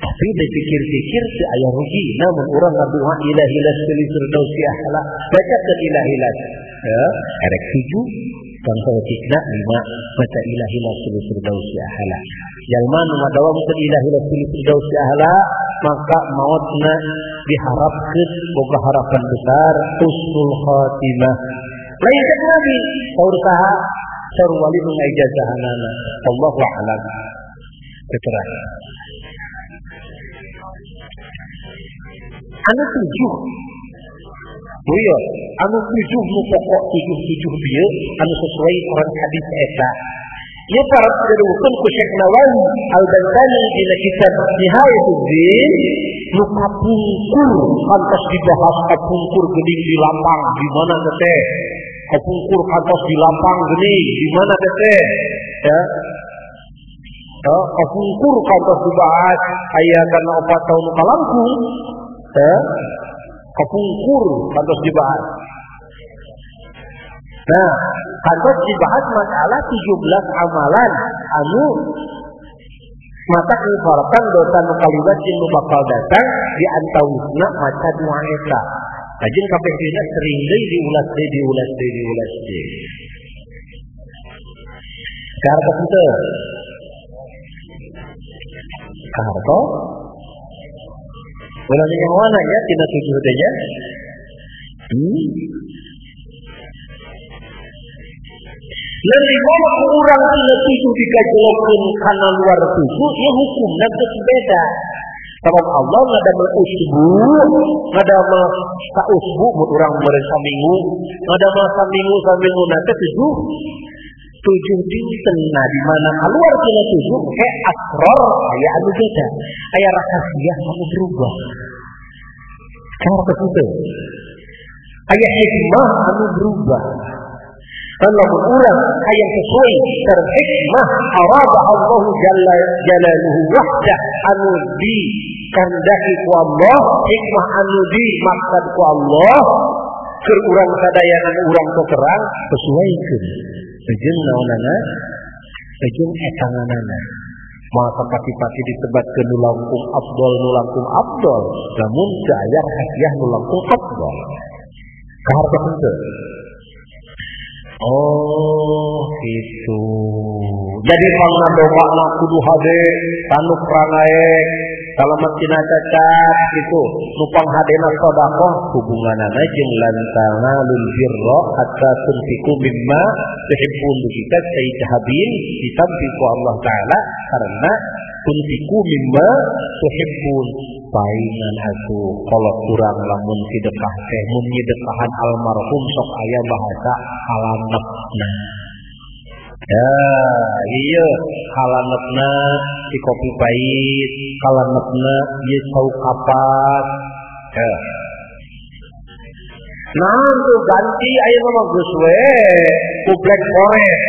Tapi dipikir-pikir si aya rugi namun urang ngadoa ilahilas fil firdausi ahla bacakeun ilahilas ya erek 7 bangsa wetikna 5 baca ilahilas fil firdausi ahla jalma nu ngadawamkeun ilahilas fil firdausi ahla maka mautna diharapkeun boga harapan besar husnul khatimah. Lain cek Nabi saur saha saur wali nu ngaijazahanana. Allahu a'lam. Terserah. Anu 7. Iya, anu 7 nu pokok 7 bieu anu sesuai Quran hadis eta. Ieu para dikeun ku Syekh Nawawi Al-Bantani dina kitab Nihayatuddin nu kapungkur kantos dibahas kapungkur geuning di lapang di mana teh? Kapungkur kantos di lapang geuning di mana teh? Ya. Kapungkur kantos dibahas aya kana 4 tahun kalangkung. Ya. Kapungkur kantos dibahas. Nah, kantos dibahas masalah 17 amalan anu mata ngifaratan dosa nu kaliwat jeung nu bakal datang di antawisna maca dua eta. Lajeng kabeh dina sering deui diulas deui. Kartos teu. Kartos. Ulah yang mana ya tina 7 teh nya? Nerima urang tina 7 digajolkeun kana luar 7 ieu hukumna geus beda. Sabab Allah ngadamel usbu, ngadamel ka usbu mun urang meureun saminggu, ngadamel saminggu nanti 7 dinten. Nah di mana keluar tina 7 ke asror aya anu beda. Aya rahasia anu berubah. Cara begitu. Aya hikmah anu berubah. Kalau urang hayang sesuai sareng hikmah arada Allah jalla jalaluhu wahda anu di kandaki ku Allah, hikmah anu di maksud ku Allah keur urang sadayangan urang terang sesuaikeun jeung naonana jeung etanganana. Maka pati-pati disebatkeun nu langkung afdol namun teu aya hadiah nu langkung afdol. Kahartosan teu. Oh gitu. Jadi pangna doa kudu hade tanu pranae salamet tina cacat gitu. Nupang hadena sedekah hubunganana jeung lantana lul birra hatta tunfiqu mimma tuhibbun kita sayyidahabin ditampiku Allah taala karena tunfiqu mimma tuhibbun paingan atuh kalau kurang lamun sedekah teh mun nyedekahan almarhum sok aya bahasa halanepna. Ya, iya halanepna di kopi pahit, halanepna ieu sauk kapas. Ya. Nah, tuh ganti aya mah geus we ku Black Forest.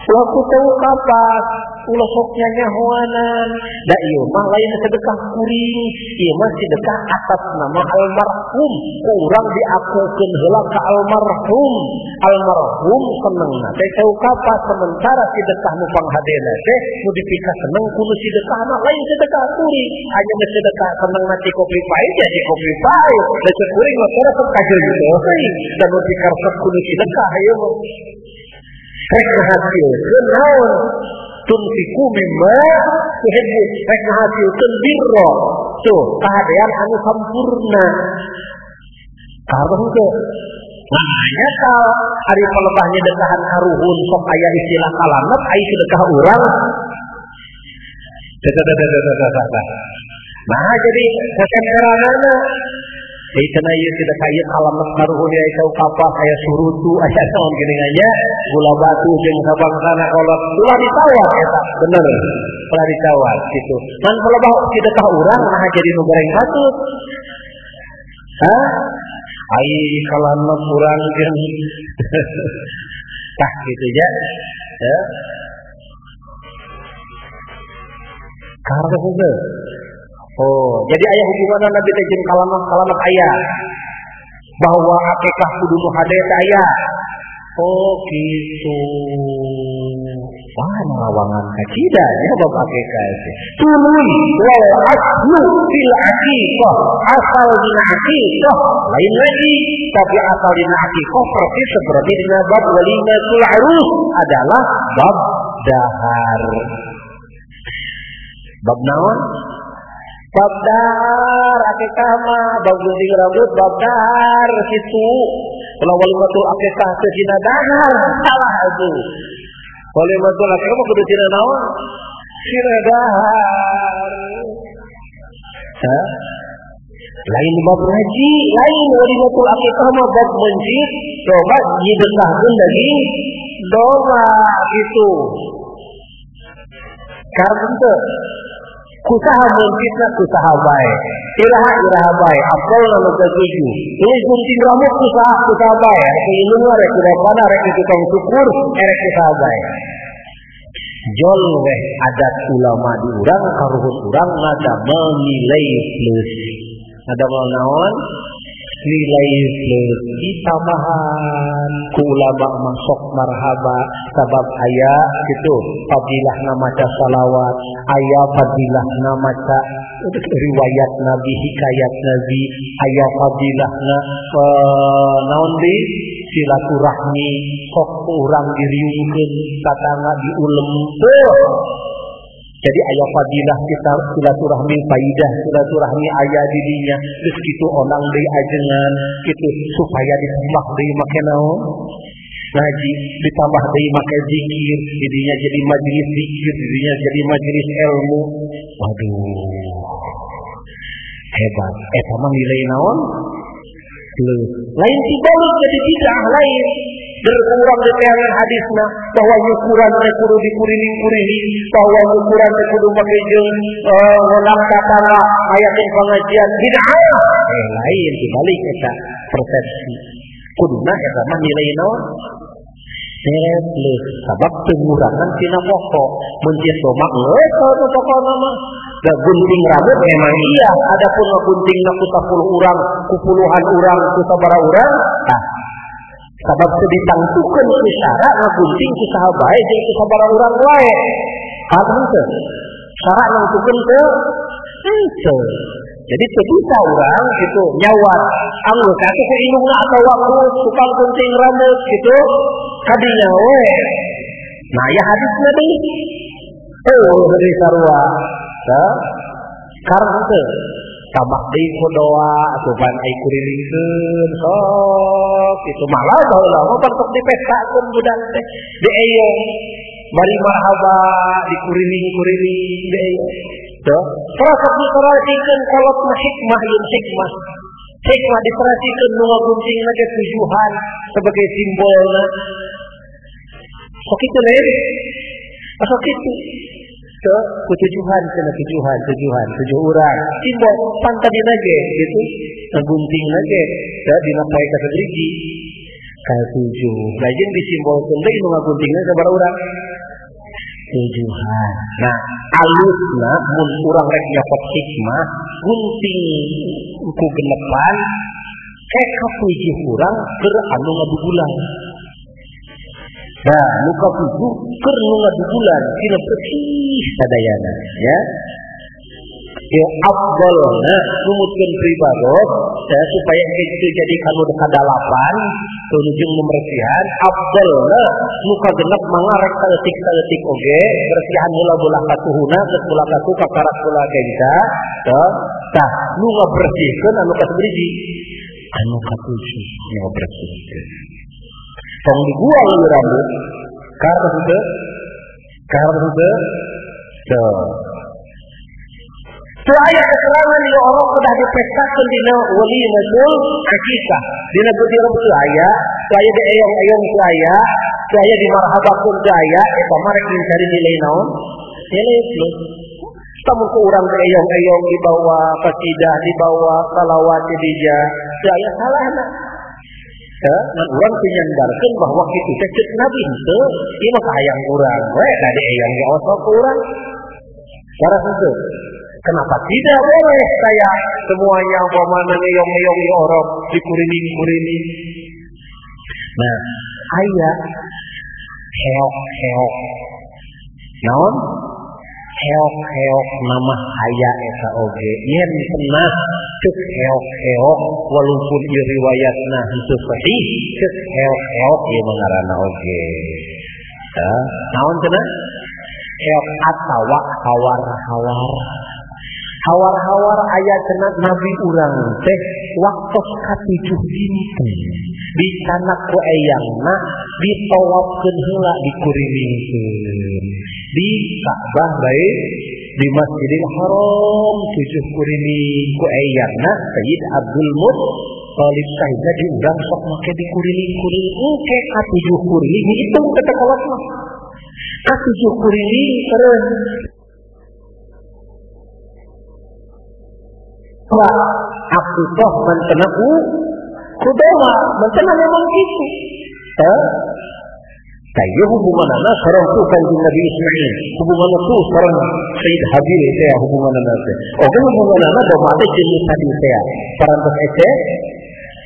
Waktu tahu kapas, ulah sok nyanyahoanan. Da ieu mah lain sedekah kuring, ieu mah sedekah atas nama almarhum. Urang diakukeun heula ka almarhum. Almarhum senengna teh tahu kapas, sementara sedekah nu panghadena teh nu dipika seneng kudu sedekahna lain sedekah kuring. Hanya sedekah senengna ti kopi pahit ya di kopi pahit. Da cek kuring mah tara sok kajeul teh. Dan nu dikaresep kudu sedekah ieu mah. Rek ngahasilkeun naon tunfiqu mimma tuhibbun, rek ngahasilkeun birra tuh kahadean anu sampurna karena itu namanya kal ari pelebahnya dekahan karuhun sok aya istilah kalanep aya sedekah urang nah jadi sakeranana jadi cenah ieu tidak kaya alamat karuhun aya tau kapas aya surutu aya naon geuningannya gula batu jeung sabangsana kolot ulah ditawar eta bener ulah ditawar gitu man pelebah sedekah urang nah jadi nu goreng batut ai kalanep urang jeung tah gitu ya karena itu. Oh, jadi ayah hubungan Nabi teh jeung kalamat ayah bahwa akikah kudu nu hade teh aya. Oh, gitu. Wah, lawangan kacida ya bab akikah teh. Tuluy wal aslu fil aqiqah. Asal dina aqiqah lain lagi, tapi asal dina aqiqah persis seperti dina bab walimatul arus adalah bab dahar. Bab naon? babdar akikah mah bab gunting rambut babdar situ. Kalau walimatul akikah teh dina dahar salah itu. Walimatul akikah mah kudu dina naon? Dina dahar. Hah? Lain bab haji, lain walimatul akikah mah bab menjid, coba dibesarkeun daging domba gitu. Karena itu kusaha menjidna kusaha bae. Iraha bae, apel nu ketujuh. Ini gunting rambut kusaha bae. Ini mah rek kana rek tukang syukur, rek kusaha bae. Jol weh adat ulama di urang karuhun urang ngada menilai plus. Ada naon nilai plus ditambahan ku ulama masuk marhaba sabab aya gitu fadilahna maca salawat aya fadilahna maca riwayat nabi hikayat nabi aya fadilahna naon di silaturahmi kok urang diriungkeun tatangga diulem jadi ayat fadilah kita silaturahmi faidah silaturahmi ayat dirinya terus gitu onang deui ajengan gitu supaya ditambah deui make naon ngaji ditambah deui make zikir dirinya jadi majelis zikir dirinya jadi majelis ilmu waduh hebat eta mah nilai naon lain dibalik jadi tidak lain berkurang dari hadisna bahwa ukuran kudu dikuring-kuring bahwa ukuran kudu make jeung ngolang tatangga ayatin pengajian bid'ah lain dibalik eta persepsi kuduna eta mah nilai naon plus sabab pengurangan tina pokok menjid domak geus eta pokona mah da gunting rambut memang iya adapun guntingna ku 10 urang ku puluhan urang ku sabaraha urang tah sabab ditangtukeun ku syara ngagunting ku saha bae jeung ku sabaraha urang wae paham teu syara nangtukeun teu henteu jadi teu bisa urang gitu nyawat anggeus atuh ku indungna atau waktu tukang gunting rambut gitu kadinya we nah ya hadisna deui dari sarua karena teu tambah deui ku doa atupan ai kurilingkeun sok itu malah baheula mah bentuk dipestakeun budak teh dieyong bari marhaba dikuriling-kuriling dieyong teh proses diperhatikan kolot hikmah yang hikmah diperhatikan nu guntingna ge tujuan sebagai simbolna sok kitu lain sok kitu teh tujuan tujuh urang simbol pantadina ge gitu guntingna ge teh dina poe ka sadriji ka 7 lajeng disimbolkeun deui nu guntingna sabaraha urang tujuan nah alusna mun urang rek nyokot hikmah gunting ku genepan ka 7 urang keur anu ngadugulan nah muka 7 keur nu ngadugulan tina persis sadayana ya ya afdalna numutkeun pribados supaya itu jadi kanu kadalapan tunjung membersihan afdalna muka genep mangga rek saeutik oge bersihan heula bolah katuhuna geus bolah katu kakarak bolah genca tah nu ngabersihkeun anu kasabiji anu katujuh ngabersihkeun tong dibuang di rambut karena teu tu ayat keterangan yang orang sudah dipestakan dina walimatul akikah dina butiran tu ayat dieyong-eyong tu ayat dimarhabakeun tu ayat eta mah rek mencari nilai naon nilai plus tamun ku urang dieyong-eyong dibawa qasidah dibawa salawat dija tu ayat salahna dan urang penyandarkeun bahwa kitu teh ceuk nabi henteu ieu mah hayang urang we da dieyong ge osok urang cara henteu. Kenapa tidak boleh saya semuanya umpamana ngeyong-ngeyong di orang dikuring-kuring. Nah, ayat heok-heok. Naon? Heok-heok nama ayat eta oge. Yen pernah ceuk heok-heok walaupun ieu riwayatna henteu sahih, ceuk heok-heok ieu ngaranna oge. Naon cenah? Heok atawa hawar-hawar. hawar-hawar ayat Nabi urang teh waktos ka-7 dinten di tanak ku eyangna ditawafkeun heula dikuringkeun di Ka'bah bae di Masjidil Haram 7 kuriling ku eyangna Sayyid Abdul Muttalib sahibna di urang sok make dikuring-kuring engke ka 7 kuriling hitung kata kolot mah ka 7 kuriling teureun aku toh mentena kudoa mentena memang gitu kayak hubunganana sareng tu kanjeng Nabi Ismail hubunganana tu sareng Sayyid Habil teh hubunganana teh oge hubunganana domah teh jenis tadi teh parantos ece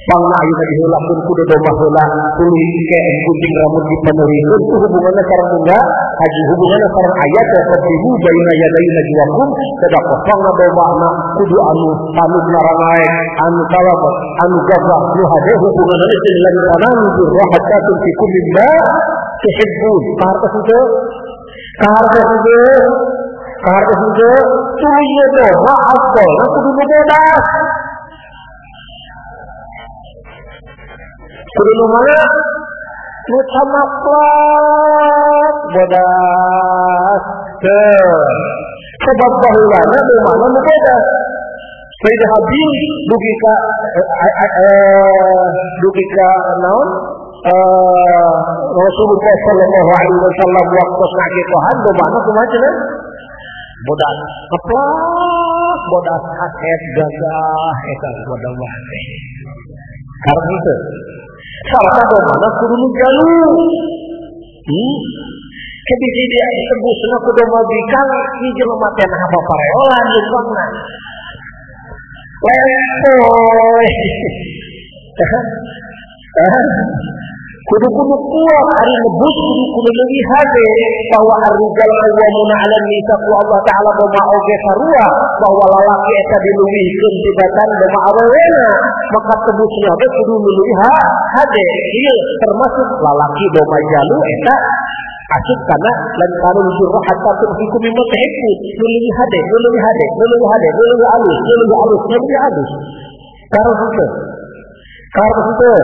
pangna ayeuna diheula pun kudu domah heula tuluy ke gunting rambut dipanurikeun tu hubunganna sareng bunga haji hubunganna sareng ayat qadimu baina yadayi najwakum sedekah pangna domahna kudu anu naranae anu talabat anu gabah nu hade hubunganna jeung lan kanan birrahatun fi kulli ma tuhibbun kartos itu tuluy domah afdal kudu bebas kudu mana nu camaklak bodas sebab baheulana di mana nu bodas Sayyid Habil dugi ka naon Rasulullah sallallahu alaihi wasallam waktu sakitohan do mana kumaha cenah bodas keplak bodas haket gagah eta bodas wae karena itu salah domana kudu jalu kebiji dia tembusna kudu mabikang ni jelema teh apa pareolan lungkangna lepoy kudu kuat hari nebus kudu leuwih hade bahwa ar-rijal qawwamuna 'alan nisa Allah taala bama oge sarua bahwa lalaki eta dileuwihkeun tibatan bama awewena maka tebusna teh kudu leuwih hade ieu termasuk lalaki bama jalu eta asup kana lan kanun surah hatta tuhikum mimma tahibbu leuwih hade alus karena itu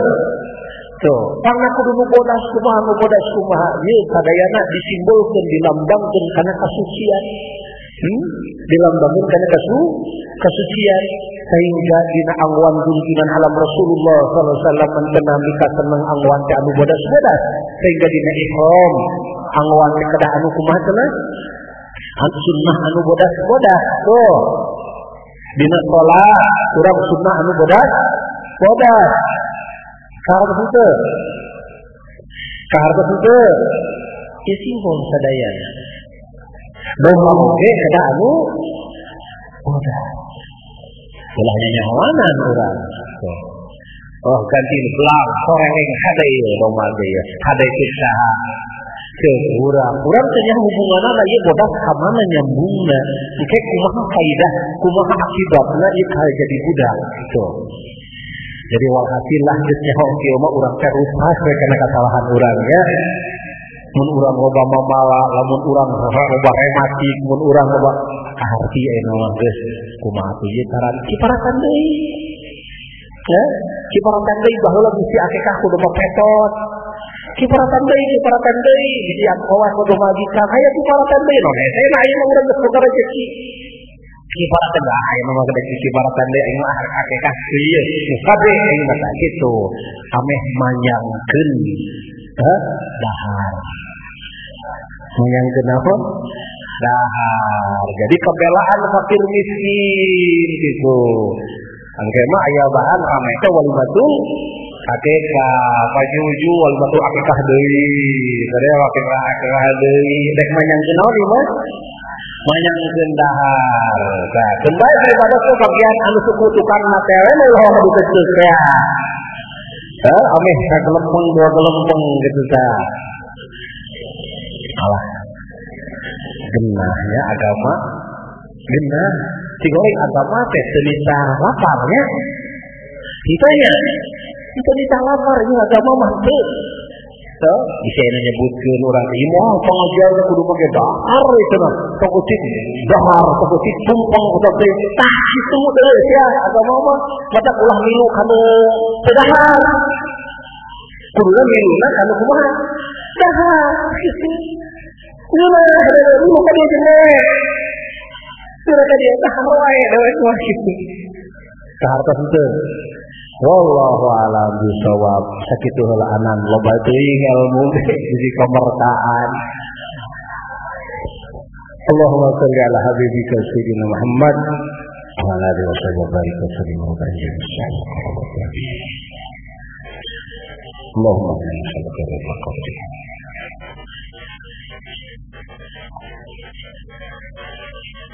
tuh, karena kudu bodas kumaha, ieu sadayana disimbolkeun dilambangkeun kana kasucian. Dilambangkeun kana kasucian sehingga dina angwan junjungan alam Rasulullah sallallahu alaihi wasallam mentena mika seneng angwan teh anu bodas-bodas sehingga dina ihram angwan teh kedah anu kumaha cenah? Anu sunnah anu bodas-bodas. Tuh. Dina salat urang sunnah anu bodas. Karena itu ya simbol sadayana domba oge kada anu bodas ulahnya nyawanan urang ganti belang soreng hade domba ge ya hade saha teu urang teh nya hubunganna ieu bodas ka mana nyambungna engke kumaha faidah kumaha akibatna ieu jadi budak gitu. Jadi walhasil lanjut nyaho kieu mah urang teh rusak karena kesalahan urang ya. Mun urang loba mamala, lamun urang loba rematik, mun urang loba kaharti anu mah geus kumaha teh ieu karan kiparatan deui. Ya, kiparatan deui baheula bisi akikah kudu petot. Kiparatan deui bisi akowas kudu majikan. Aya kiparatan deui non teh na ieu mah urang geus boga rezeki. Kibaratan dah, yang nama kedai kibaratan dia yang akikah iya, sabe yang kata gitu, ameh manyangkeun, dahar, manyangkeun apa? Dahar. Jadi kebelaan fakir miskin gitu. Angke mah aya bahan ramai teh walimatul akikah, pajuju walimatul akikah deui, sadaya akikah deui, dek manyangkeun naon ieu mah? Manyangkeun dahar. Nah, kembali daripada bagian anu sukutukan materi meulah dikeus teh. Ameh kagelempeng dua gelempeng gitu tah. Alah. Genahnya agama. Genah. Cigoi agama teh teu nita laparnya. Kita ya. Kita nita lapar ini agama mah teu. bisa nyebutkeun urang ieu mah pengajian kudu pake dahar itu mah tokutik dahar tokutik tumpang tokutik tah kitu deui sia agama mah mata ulah milu kanu pedahar kudu miluna kanu kumaha dahar kitu ieu mah lu ka dieu jeung sudah ka dieu dahar wae deui mah kitu sahartos henteu. Wallahu a'lam bishawab. Sakitu heula anan loba teuing ilmu di kemerkaan. Allahumma shalli ala habibika sayyidina Muhammad wa ala alihi wa sahbihi wa barik wa sallim wa barik. Allahumma inna nas'aluka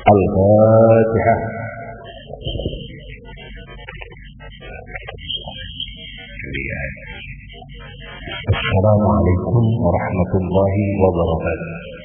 Al-Fatihah. Assalamualaikum warahmatullahi wabarakatuh.